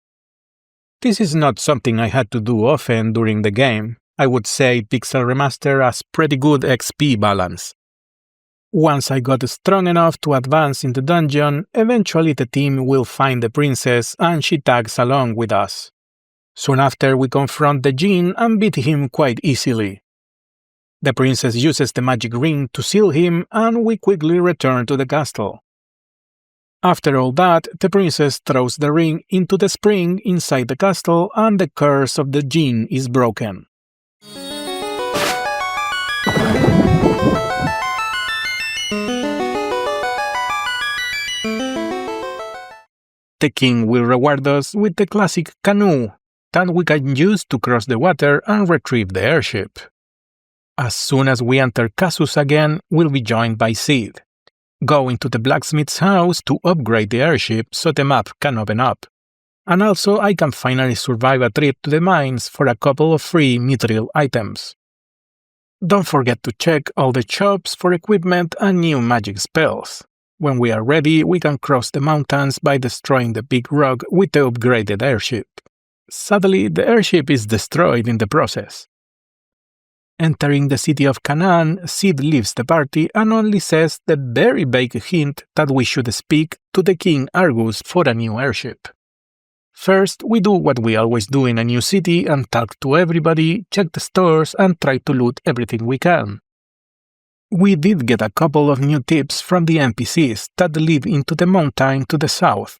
A: This is not something I had to do often during the game. I would say Pixel Remaster has pretty good XP balance. Once I got strong enough to advance in the dungeon, eventually the team will find the princess and she tags along with us. Soon after we confront the Jinn and beat him quite easily. The princess uses the magic ring to seal him and we quickly return to the castle. After all that, the princess throws the ring into the spring inside the castle and the curse of the Jinn is broken. The king will reward us with the classic canoe that we can use to cross the water and retrieve the airship. As soon as we enter Casus again, we'll be joined by Cid. Go into the blacksmith's house to upgrade the airship so the map can open up. And also I can finally survive a trip to the mines for a couple of free mithril items. Don't forget to check all the shops for equipment and new magic spells. When we are ready, we can cross the mountains by destroying the big rock with the upgraded airship. Sadly, the airship is destroyed in the process. Entering the city of Canaan, Cid leaves the party and only says the very vague hint that we should speak to the King Argus for a new airship. First, we do what we always do in a new city and talk to everybody, check the stores and try to loot everything we can. We did get a couple of new tips from the NPCs that lead into the mountain to the south.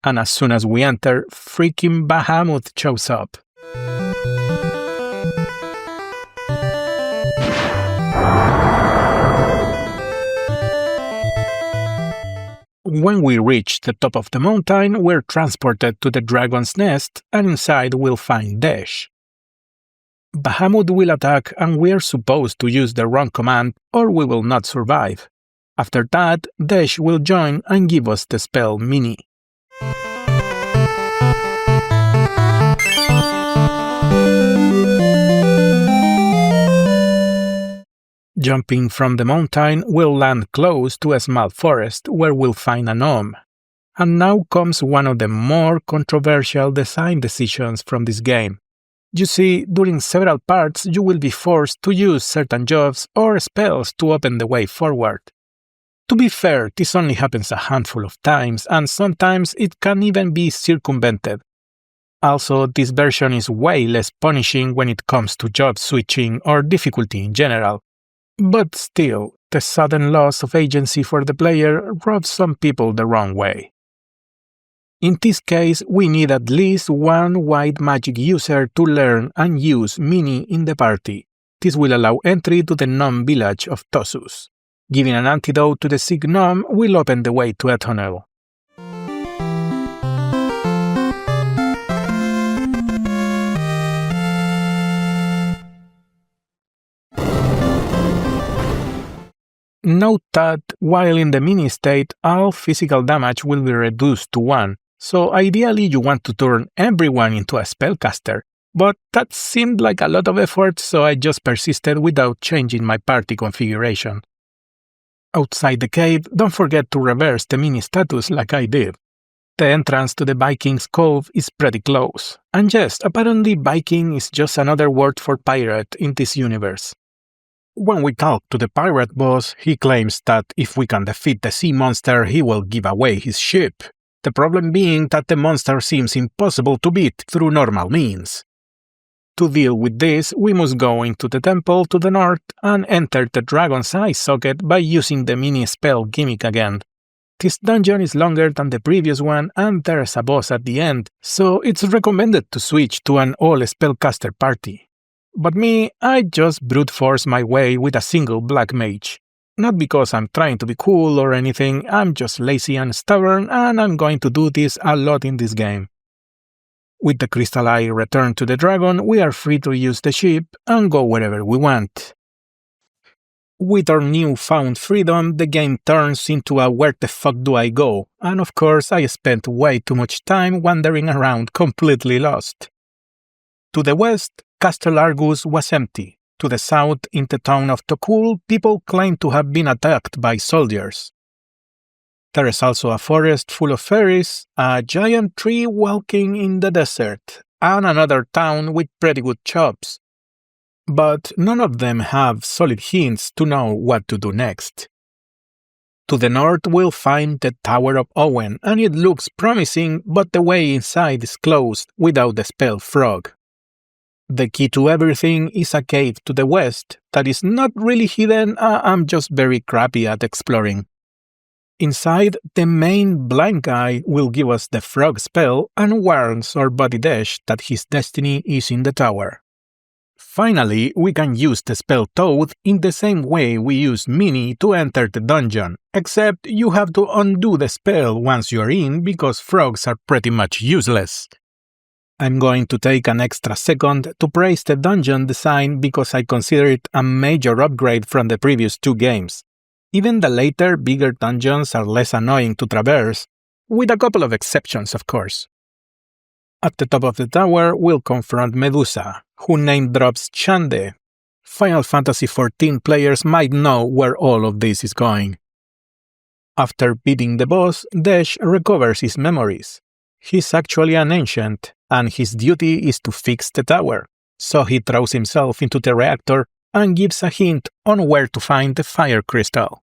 A: And as soon as we enter, freaking Bahamut shows up. When we reach the top of the mountain, we're transported to the dragon's nest, and inside we'll find Desh. Bahamut will attack, and we're supposed to use the wrong command, or we will not survive. After that, Desh will join and give us the spell Mini. Jumping from the mountain, we'll land close to a small forest where we'll find a gnome. And now comes one of the more controversial design decisions from this game. You see, during several parts you will be forced to use certain jobs or spells to open the way forward. To be fair, this only happens a handful of times, and sometimes it can even be circumvented. Also, this version is way less punishing when it comes to job switching or difficulty in general. But still, the sudden loss of agency for the player rubs some people the wrong way. In this case, we need at least one white magic user to learn and use Mini in the party. This will allow entry to the gnome village of Tosus. Giving an antidote to the sick gnome will open the way to a tunnel. Note that, while in the mini state, all physical damage will be reduced to 1, so ideally you want to turn everyone into a spellcaster, but that seemed like a lot of effort, so I just persisted without changing my party configuration. Outside the cave, don't forget to reverse the mini status like I did. The entrance to the Viking's Cove is pretty close, and yes, apparently Viking is just another word for pirate in this universe. When we talk to the pirate boss, he claims that if we can defeat the sea monster, he will give away his ship. The problem being that the monster seems impossible to beat through normal means. To deal with this, we must go into the temple to the north and enter the dragon's eye socket by using the mini spell gimmick again. This dungeon is longer than the previous one and there's a boss at the end, so it's recommended to switch to an all-spellcaster party. But me, I just brute force my way with a single black mage. Not because I'm trying to be cool or anything, I'm just lazy and stubborn and I'm going to do this a lot in this game. With the crystal eye returned to the dragon, we are free to use the ship and go wherever we want. With our newfound freedom, the game turns into a where the fuck do I go, and of course I spent way too much time wandering around completely lost. To the west, Castle Argus was empty. To the south, in the town of Tokul, people claim to have been attacked by soldiers. There is also a forest full of fairies, a giant tree walking in the desert, and another town with pretty good shops. But none of them have solid hints to know what to do next. To the north we'll find the Tower of Owen, and it looks promising, but the way inside is closed without the spell frog. The key to everything is a cave to the west that is not really hidden, I'm just very crappy at exploring. Inside, the main blind guy will give us the frog spell and warns our buddy Desh that his destiny is in the tower. Finally, we can use the spell Toad in the same way we use Mini to enter the dungeon, except you have to undo the spell once you're in because frogs are pretty much useless. I'm going to take an extra second to praise the dungeon design because I consider it a major upgrade from the previous 2 games. Even the later, bigger dungeons are less annoying to traverse, with a couple of exceptions of course. At the top of the tower, we'll confront Medusa, who name drops Chande. Final Fantasy XIV players might know where all of this is going. After beating the boss, Desh recovers his memories. He's actually an ancient, and his duty is to fix the tower, so he throws himself into the reactor and gives a hint on where to find the fire crystal.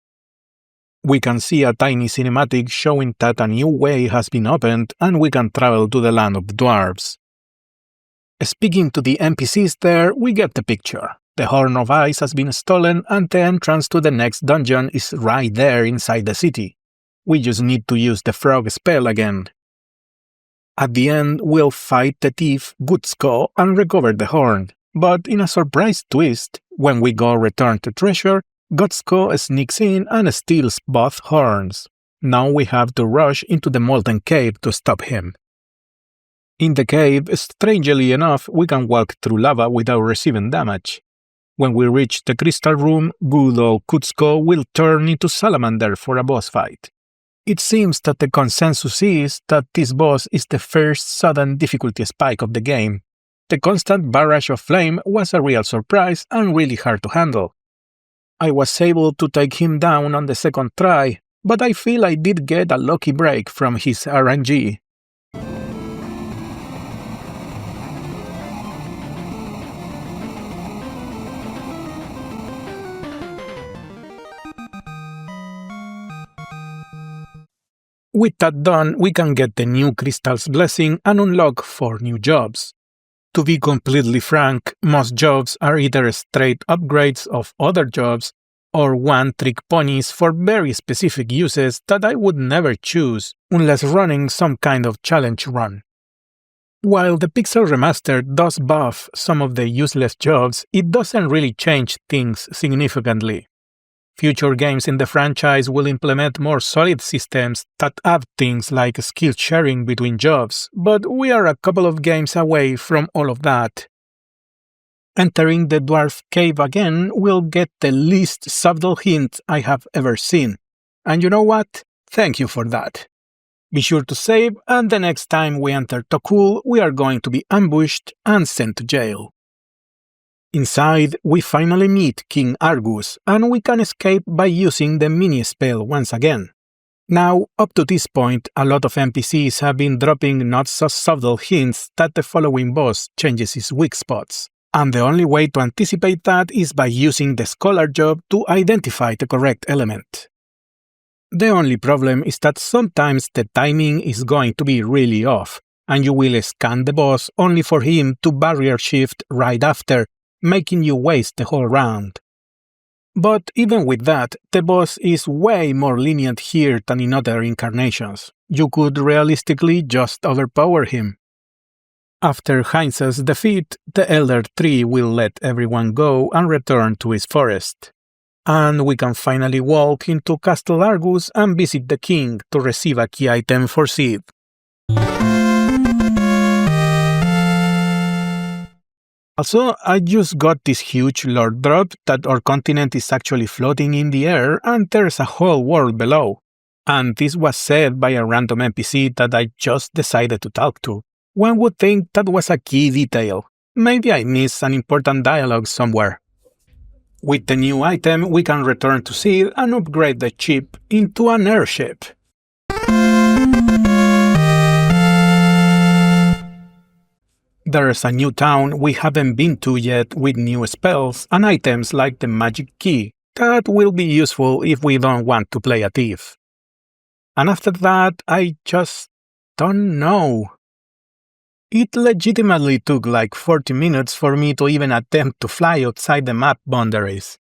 A: We can see a tiny cinematic showing that a new way has been opened and we can travel to the land of the dwarves. Speaking to the NPCs there, we get the picture. The Horn of Ice has been stolen and the entrance to the next dungeon is right there inside the city. We just need to use the frog spell again. At the end, we'll fight the thief Gutsko and recover the horn, but in a surprise twist, when we go return the treasure, Gutsko sneaks in and steals both horns. Now we have to rush into the molten cave to stop him. In the cave, strangely enough, we can walk through lava without receiving damage. When we reach the crystal room, good old Gutsko will turn into Salamander for a boss fight. It seems that the consensus is that this boss is the first sudden difficulty spike of the game. The constant barrage of flame was a real surprise and really hard to handle. I was able to take him down on the second try, but I feel I did get a lucky break from his RNG. With that done, we can get the new Crystal's Blessing and unlock 4 new jobs. To be completely frank, most jobs are either straight upgrades of other jobs or one-trick ponies for very specific uses that I would never choose unless running some kind of challenge run. While the Pixel Remaster does buff some of the useless jobs, it doesn't really change things significantly. Future games in the franchise will implement more solid systems that add things like skill sharing between jobs, but we are a couple of games away from all of that. Entering the Dwarf Cave again will get the least subtle hint I have ever seen. And you know what? Thank you for that. Be sure to save, and the next time we enter Tokul, we are going to be ambushed and sent to jail. Inside, we finally meet King Argus, and we can escape by using the mini-spell once again. Now, up to this point, a lot of NPCs have been dropping not so subtle hints that the following boss changes his weak spots, and the only way to anticipate that is by using the Scholar job to identify the correct element. The only problem is that sometimes the timing is going to be really off, and you will scan the boss only for him to barrier shift right after, making you waste the whole round. But even with that, the boss is way more lenient here than in other incarnations. You could realistically just overpower him. After Heinz's defeat, the Elder Tree will let everyone go and return to his forest. And we can finally walk into Castle Argus and visit the king to receive a key item for Cid. Also, I just got this huge lore drop that our continent is actually floating in the air and there's a whole world below. And this was said by a random NPC that I just decided to talk to. One would think that was a key detail. Maybe I missed an important dialogue somewhere. With the new item, we can return to Cid and upgrade the ship into an airship. There's a new town we haven't been to yet with new spells and items like the magic key that will be useful if we don't want to play a thief. And after that, I just don't know. It legitimately took like 40 minutes for me to even attempt to fly outside the map boundaries.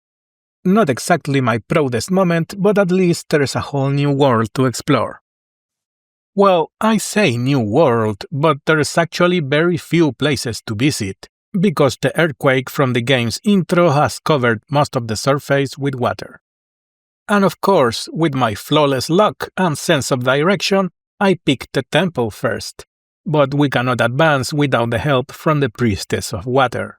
A: Not exactly my proudest moment, but at least there's a whole new world to explore. Well, I say new world, but there's actually very few places to visit, because the earthquake from the game's intro has covered most of the surface with water. And of course, with my flawless luck and sense of direction, I picked the temple first, but we cannot advance without the help from the Priestess of Water.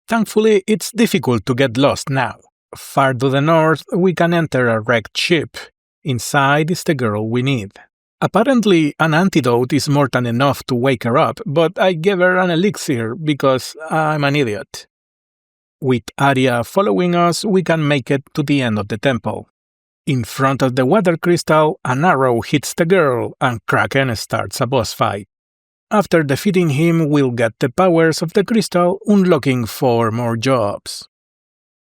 A: Thankfully, it's difficult to get lost now. Far to the north, we can enter a wrecked ship. Inside is the girl we need. Apparently, an antidote is more than enough to wake her up, but I gave her an elixir because I'm an idiot. With Arya following us, we can make it to the end of the temple. In front of the water crystal, an arrow hits the girl and Kraken starts a boss fight. After defeating him, we'll get the powers of the crystal, unlocking 4 more jobs.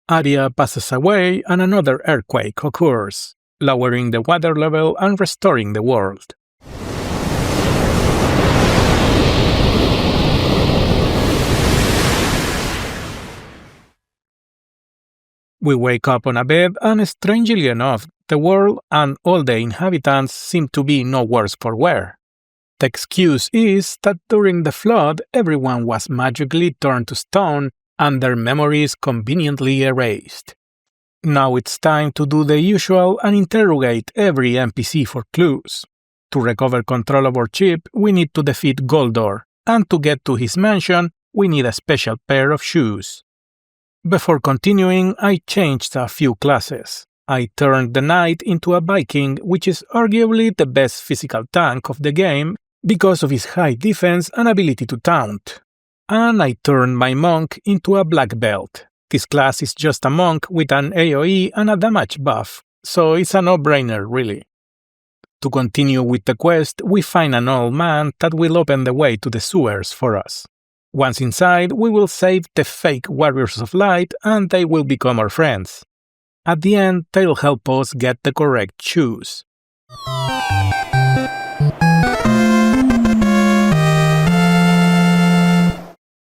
A: Arya passes away and another earthquake occurs, lowering the water level and restoring the world. We wake up on a bed and, strangely enough, the world and all the inhabitants seem to be no worse for wear. The excuse is that during the flood everyone was magically turned to stone and their memories conveniently erased. Now it's time to do the usual and interrogate every NPC for clues. To recover control of our ship, we need to defeat Goldor, and to get to his mansion, we need a special pair of shoes. Before continuing, I changed a few classes. I turned the Knight into a Viking, which is arguably the best physical tank of the game because of his high defense and ability to taunt. And I turned my Monk into a Black Belt. This class is just a monk with an AoE and a damage buff, so it's a no-brainer really. To continue with the quest, we find an old man that will open the way to the sewers for us. Once inside, we will save the fake Warriors of Light and they will become our friends. At the end, they'll help us get the correct shoes.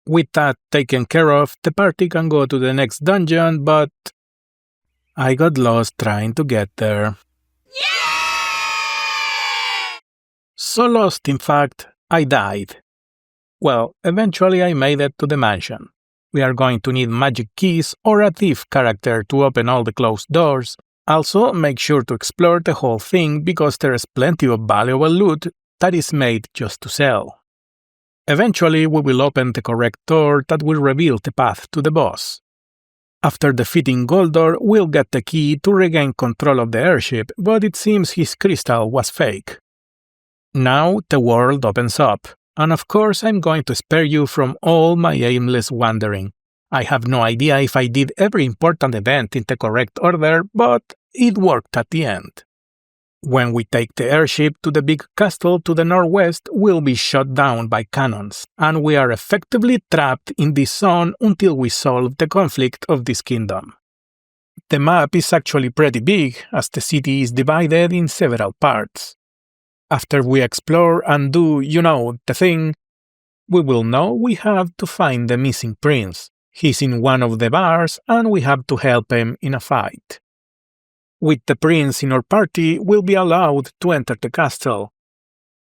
A: With that taken care of, the party can go to the next dungeon, but I got lost trying to get there. So lost, in fact, I died. Well, eventually I made it to the mansion. We are going to need magic keys or a thief character to open all the closed doors. Also, make sure to explore the whole thing because there is plenty of valuable loot that is made just to sell. Eventually, we will open the correct door that will reveal the path to the boss. After defeating Goldor, we'll get the key to regain control of the airship, but it seems his crystal was fake. Now the world opens up, and of course I'm going to spare you from all my aimless wandering. I have no idea if I did every important event in the correct order, but it worked at the end. When we take the airship to the big castle to the northwest, we'll be shot down by cannons, and we are effectively trapped in this zone until we solve the conflict of this kingdom. The map is actually pretty big, as the city is divided in several parts. After we explore and do, the thing, we will know we have to find the missing prince. He's in one of the bars, and we have to help him in a fight. With the prince in our party, we'll be allowed to enter the castle.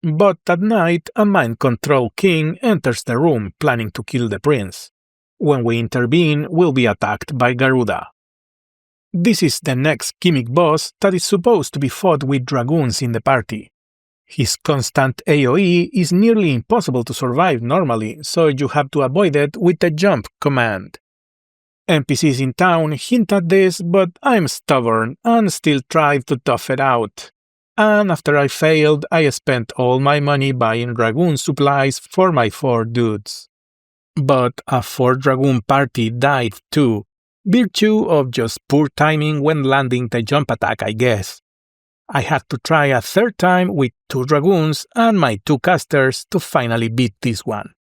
A: But at night, a mind control king enters the room planning to kill the prince. When we intervene, we'll be attacked by Garuda. This is the next gimmick boss that is supposed to be fought with dragoons in the party. His constant AoE is nearly impossible to survive normally, so you have to avoid it with the jump command. NPCs in town hint at this, but I'm stubborn and still try to tough it out. And after I failed, I spent all my money buying dragoon supplies for my 4 dudes. But a 4 dragoon party died too, virtue of just poor timing when landing the jump attack, I guess. I had to try a 3rd time with 2 dragoons and my 2 casters to finally beat this one.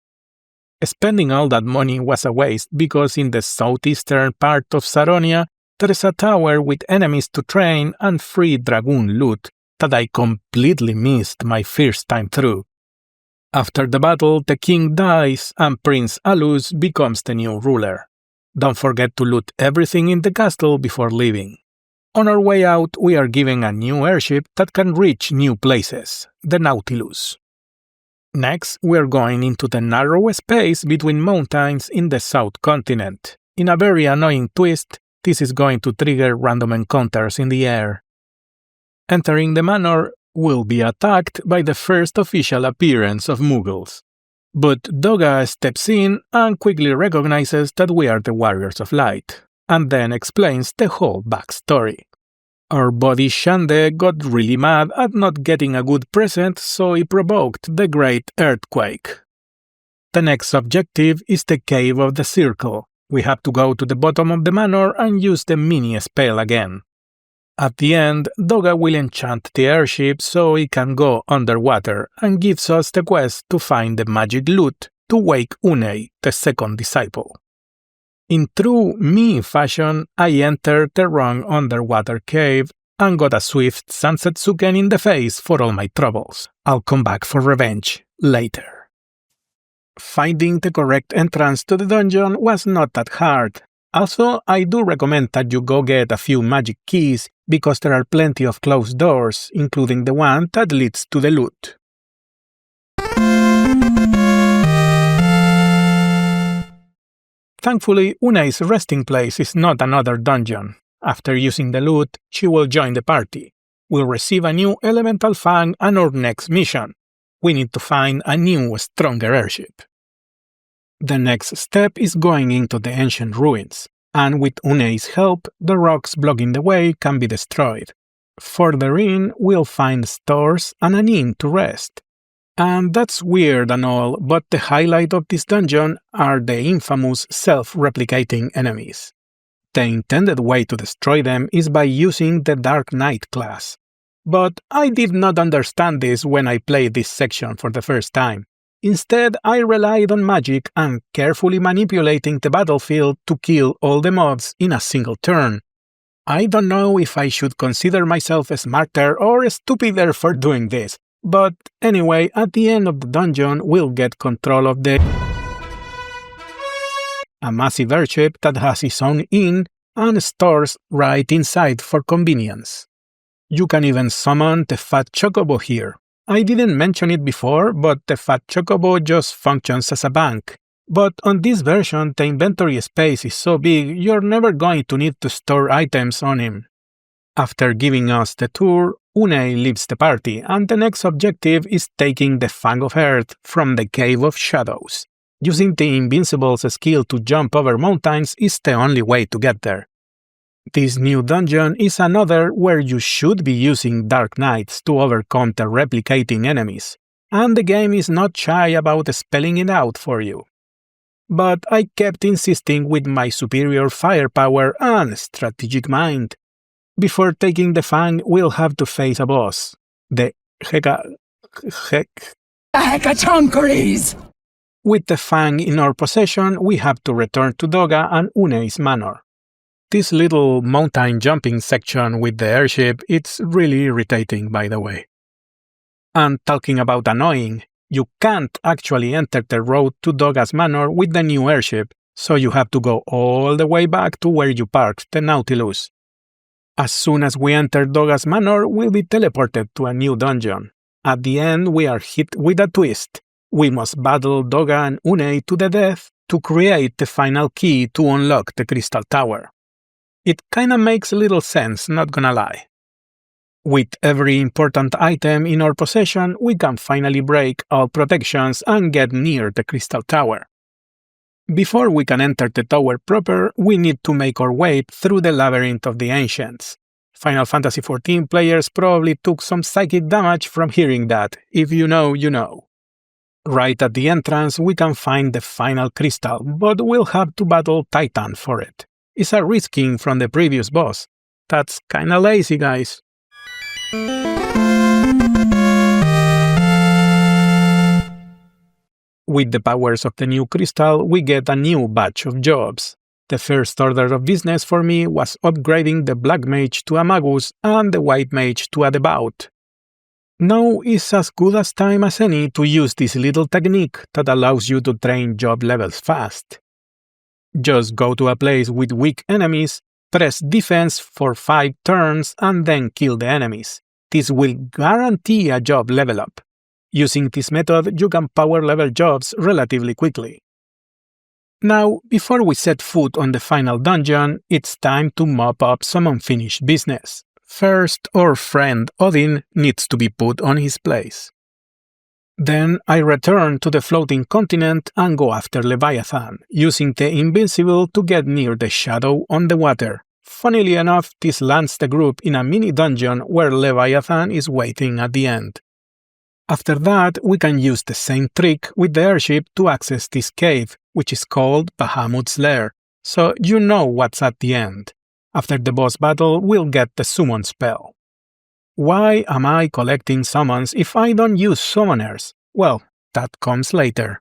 A: Spending all that money was a waste because in the southeastern part of Saronia, there is a tower with enemies to train and free dragoon loot that I completely missed my first time through. After the battle, the king dies and Prince Alus becomes the new ruler. Don't forget to loot everything in the castle before leaving. On our way out, we are given a new airship that can reach new places, the Nautilus. Next, we are going into the narrow space between mountains in the South Continent. In a very annoying twist, this is going to trigger random encounters in the air. Entering the manor, we'll be attacked by the first official appearance of Muggles. But Doga steps in and quickly recognizes that we are the Warriors of Light, and then explains the whole backstory. Our buddy Shande got really mad at not getting a good present, so he provoked the Great Earthquake. The next objective is the Cave of the Circle. We have to go to the bottom of the manor and use the mini spell again. At the end, Doga will enchant the airship so it can go underwater and gives us the quest to find the magic loot to wake Unei, the second disciple. In true me fashion, I entered the wrong underwater cave and got a swift Sansetsuken in the face for all my troubles. I'll come back for revenge later. Finding the correct entrance to the dungeon was not that hard. Also, I do recommend that you go get a few magic keys because there are plenty of closed doors, including the one that leads to the loot. Thankfully, Unei's resting place is not another dungeon. After using the loot, she will join the party. We'll receive a new Elemental Fang and our next mission. We need to find a new, stronger airship. The next step is going into the ancient ruins, and with Unei's help, the rocks blocking the way can be destroyed. Further in, we'll find stores and an inn to rest. And that's weird and all, but the highlight of this dungeon are the infamous self-replicating enemies. The intended way to destroy them is by using the Dark Knight class. But I did not understand this when I played this section for the first time. Instead, I relied on magic and carefully manipulating the battlefield to kill all the mobs in a single turn. I don't know if I should consider myself smarter or stupider for doing this, but anyway, at the end of the dungeon, we'll get control of a massive airship that has its own inn and stores right inside for convenience. You can even summon the Fat Chocobo here. I didn't mention it before, but the Fat Chocobo just functions as a bank. But on this version, the inventory space is so big you're never going to need to store items on him. After giving us the tour, Unei leaves the party, and the next objective is taking the Fang of Earth from the Cave of Shadows. Using the Invincible's skill to jump over mountains is the only way to get there. This new dungeon is another where you should be using Dark Knights to overcome the replicating enemies, and the game is not shy about spelling it out for you. But I kept insisting with my superior firepower and strategic mind. Before taking the Fang, we'll have to face a boss, the
C: Hecatoncheires!
A: With the Fang in our possession, we have to return to Doga and Unei's manor. This little mountain jumping section with the airship, it's really irritating, by the way. And talking about annoying, you can't actually enter the road to Doga's manor with the new airship, so you have to go all the way back to where you parked the Nautilus. As soon as we enter Doga's manor, we'll be teleported to a new dungeon. At the end, we are hit with a twist. We must battle Doga and Unei to the death to create the final key to unlock the Crystal Tower. It kinda makes little sense, not gonna lie. With every important item in our possession, we can finally break all protections and get near the Crystal Tower. Before we can enter the tower proper, we need to make our way through the Labyrinth of the Ancients. Final Fantasy XIV players probably took some psychic damage from hearing that. If you know, you know. Right at the entrance, we can find the final crystal, but we'll have to battle Titan for it. It's a reskin from the previous boss. That's kinda lazy, guys. With the powers of the new crystal, we get a new batch of jobs. The first order of business for me was upgrading the Black Mage to a Magus and the White Mage to a Devout. Now is as good a time as any to use this little technique that allows you to train job levels fast. Just go to a place with weak enemies, press defense for 5 turns and then kill the enemies. This will guarantee a job level up. Using this method, you can power level jobs relatively quickly. Now, before we set foot on the final dungeon, it's time to mop up some unfinished business. First, our friend Odin needs to be put on his place. Then I return to the floating continent and go after Leviathan, using the Invincible to get near the shadow on the water. Funnily enough, this lands the group in a mini dungeon where Leviathan is waiting at the end. After that, we can use the same trick with the airship to access this cave, which is called Bahamut's Lair, so you know what's at the end. After the boss battle, we'll get the summon spell. Why am I collecting summons if I don't use summoners? Well, that comes later.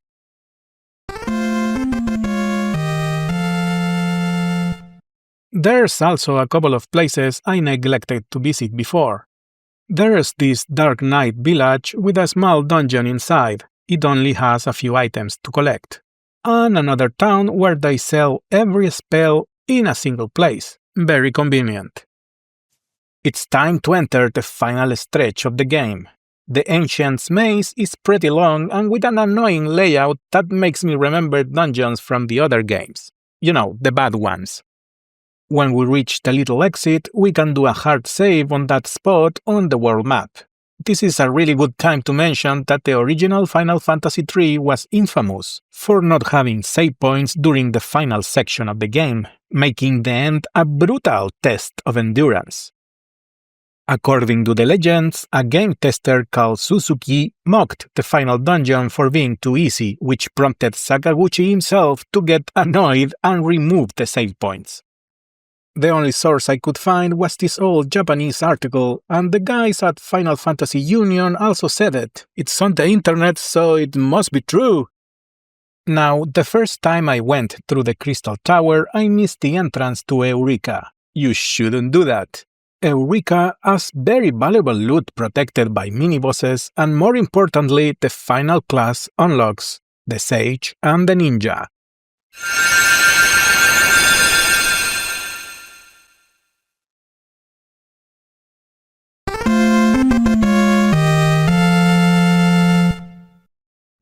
A: There's also a couple of places I neglected to visit before. There's this Dark Knight village with a small dungeon inside. It only has a few items to collect. And another town where they sell every spell in a single place. Very convenient. It's time to enter the final stretch of the game. The Ancient's Maze is pretty long and with an annoying layout that makes me remember dungeons from the other games. You know, the bad ones. When we reach the little exit, we can do a hard save on that spot on the world map. This is a really good time to mention that the original Final Fantasy III was infamous for not having save points during the final section of the game, making the end a brutal test of endurance. According to the legends, a game tester called Suzuki mocked the final dungeon for being too easy, which prompted Sakaguchi himself to get annoyed and remove the save points. The only source I could find was this old Japanese article, and the guys at Final Fantasy Union also said it. It's on the internet, so it must be true. Now, the first time I went through the Crystal Tower, I missed the entrance to Eureka. You shouldn't do that. Eureka has very valuable loot protected by mini-bosses, and more importantly, the final class unlocks the Sage and the Ninja.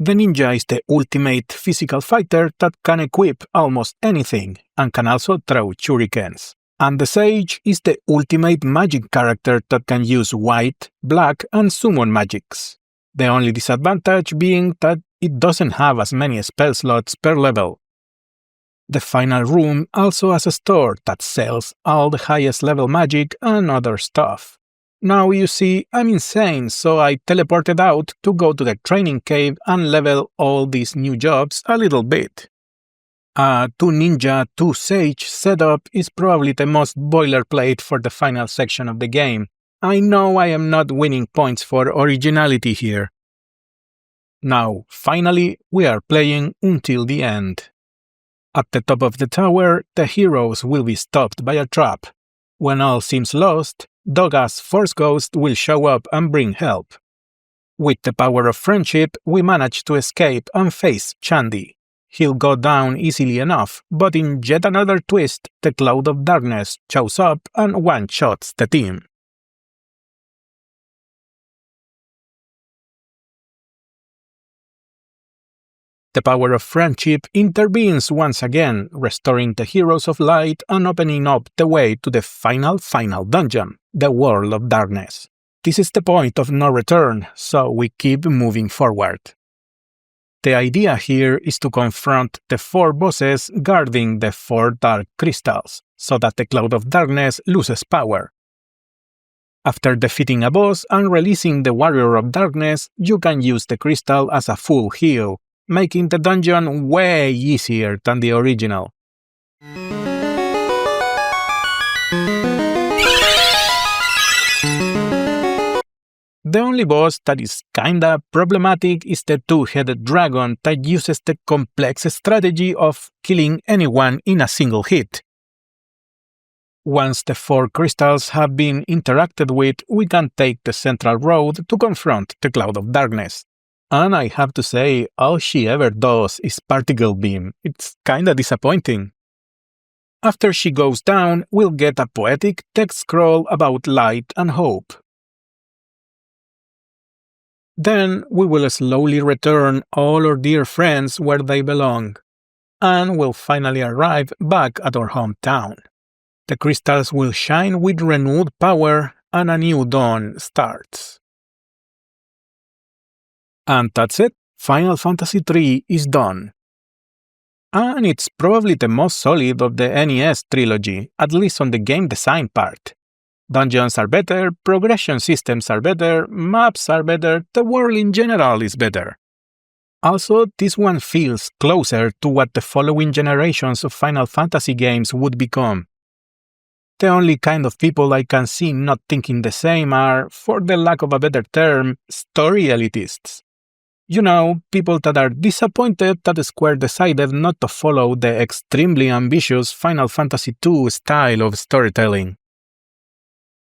A: The ninja is the ultimate physical fighter that can equip almost anything and can also throw shurikens. And the sage is the ultimate magic character that can use white, black, and summon magics. The only disadvantage being that it doesn't have as many spell slots per level. The final room also has a store that sells all the highest level magic and other stuff. Now you see, I'm insane, so I teleported out to go to the training cave and level all these new jobs a little bit. A 2 ninja, 2 sage setup is probably the most boilerplate for the final section of the game. I know I am not winning points for originality here. Now, finally, we are playing until the end. At the top of the tower, the heroes will be stopped by a trap. When all seems lost, Doga's Force Ghost will show up and bring help. With the power of friendship, we manage to escape and face Chandy. He'll go down easily enough, but in yet another twist, the Cloud of Darkness shows up and one-shots the team. The power of friendship intervenes once again, restoring the Heroes of Light and opening up the way to the final dungeon, the World of Darkness. This is the point of no return, so we keep moving forward. The idea here is to confront the 4 bosses guarding the 4 dark crystals, so that the Cloud of Darkness loses power. After defeating a boss and releasing the Warrior of Darkness, you can use the crystal as a full heal, making the dungeon way easier than the original. The only boss that is kinda problematic is the 2-headed dragon that uses the complex strategy of killing anyone in a single hit. Once the 4 crystals have been interacted with, we can take the central road to confront the Cloud of Darkness. And I have to say, all she ever does is particle beam. It's kinda disappointing. After she goes down, we'll get a poetic text scroll about light and hope. Then we will slowly return all our dear friends where they belong, and we'll finally arrive back at our hometown. The crystals will shine with renewed power, and a new dawn starts. And that's it. Final Fantasy III is done. And it's probably the most solid of the NES trilogy, at least on the game design part. Dungeons are better, progression systems are better, maps are better, the world in general is better. Also, this one feels closer to what the following generations of Final Fantasy games would become. The only kind of people I can see not thinking the same are, for the lack of a better term, story elitists. You know, people that are disappointed that Square decided not to follow the extremely ambitious Final Fantasy II style of storytelling.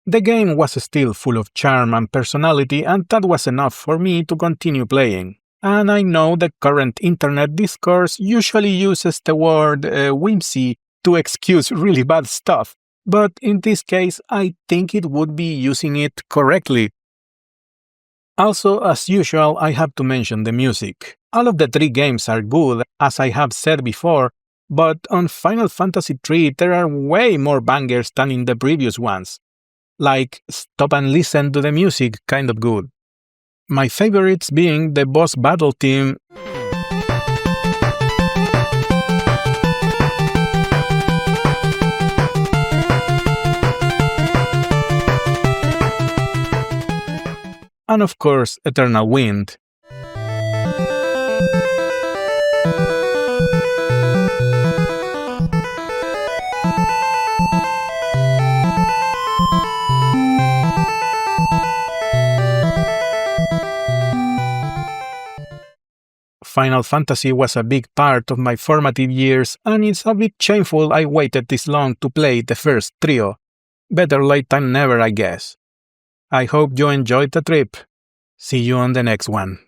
A: The game was still full of charm and personality, and that was enough for me to continue playing. And I know the current internet discourse usually uses the word whimsy to excuse really bad stuff, but in this case I think it would be using it correctly. Also, as usual, I have to mention the music. All of the 3 games are good, as I have said before, but on Final Fantasy III there are way more bangers than in the previous ones. Like, stop and listen to the music kind of good. My favorites being the boss battle theme, and of course Eternal Wind. Final Fantasy was a big part of my formative years, and it's a bit shameful I waited this long to play the first trio. Better late than never, I guess. I hope you enjoyed the trip. See you on the next one.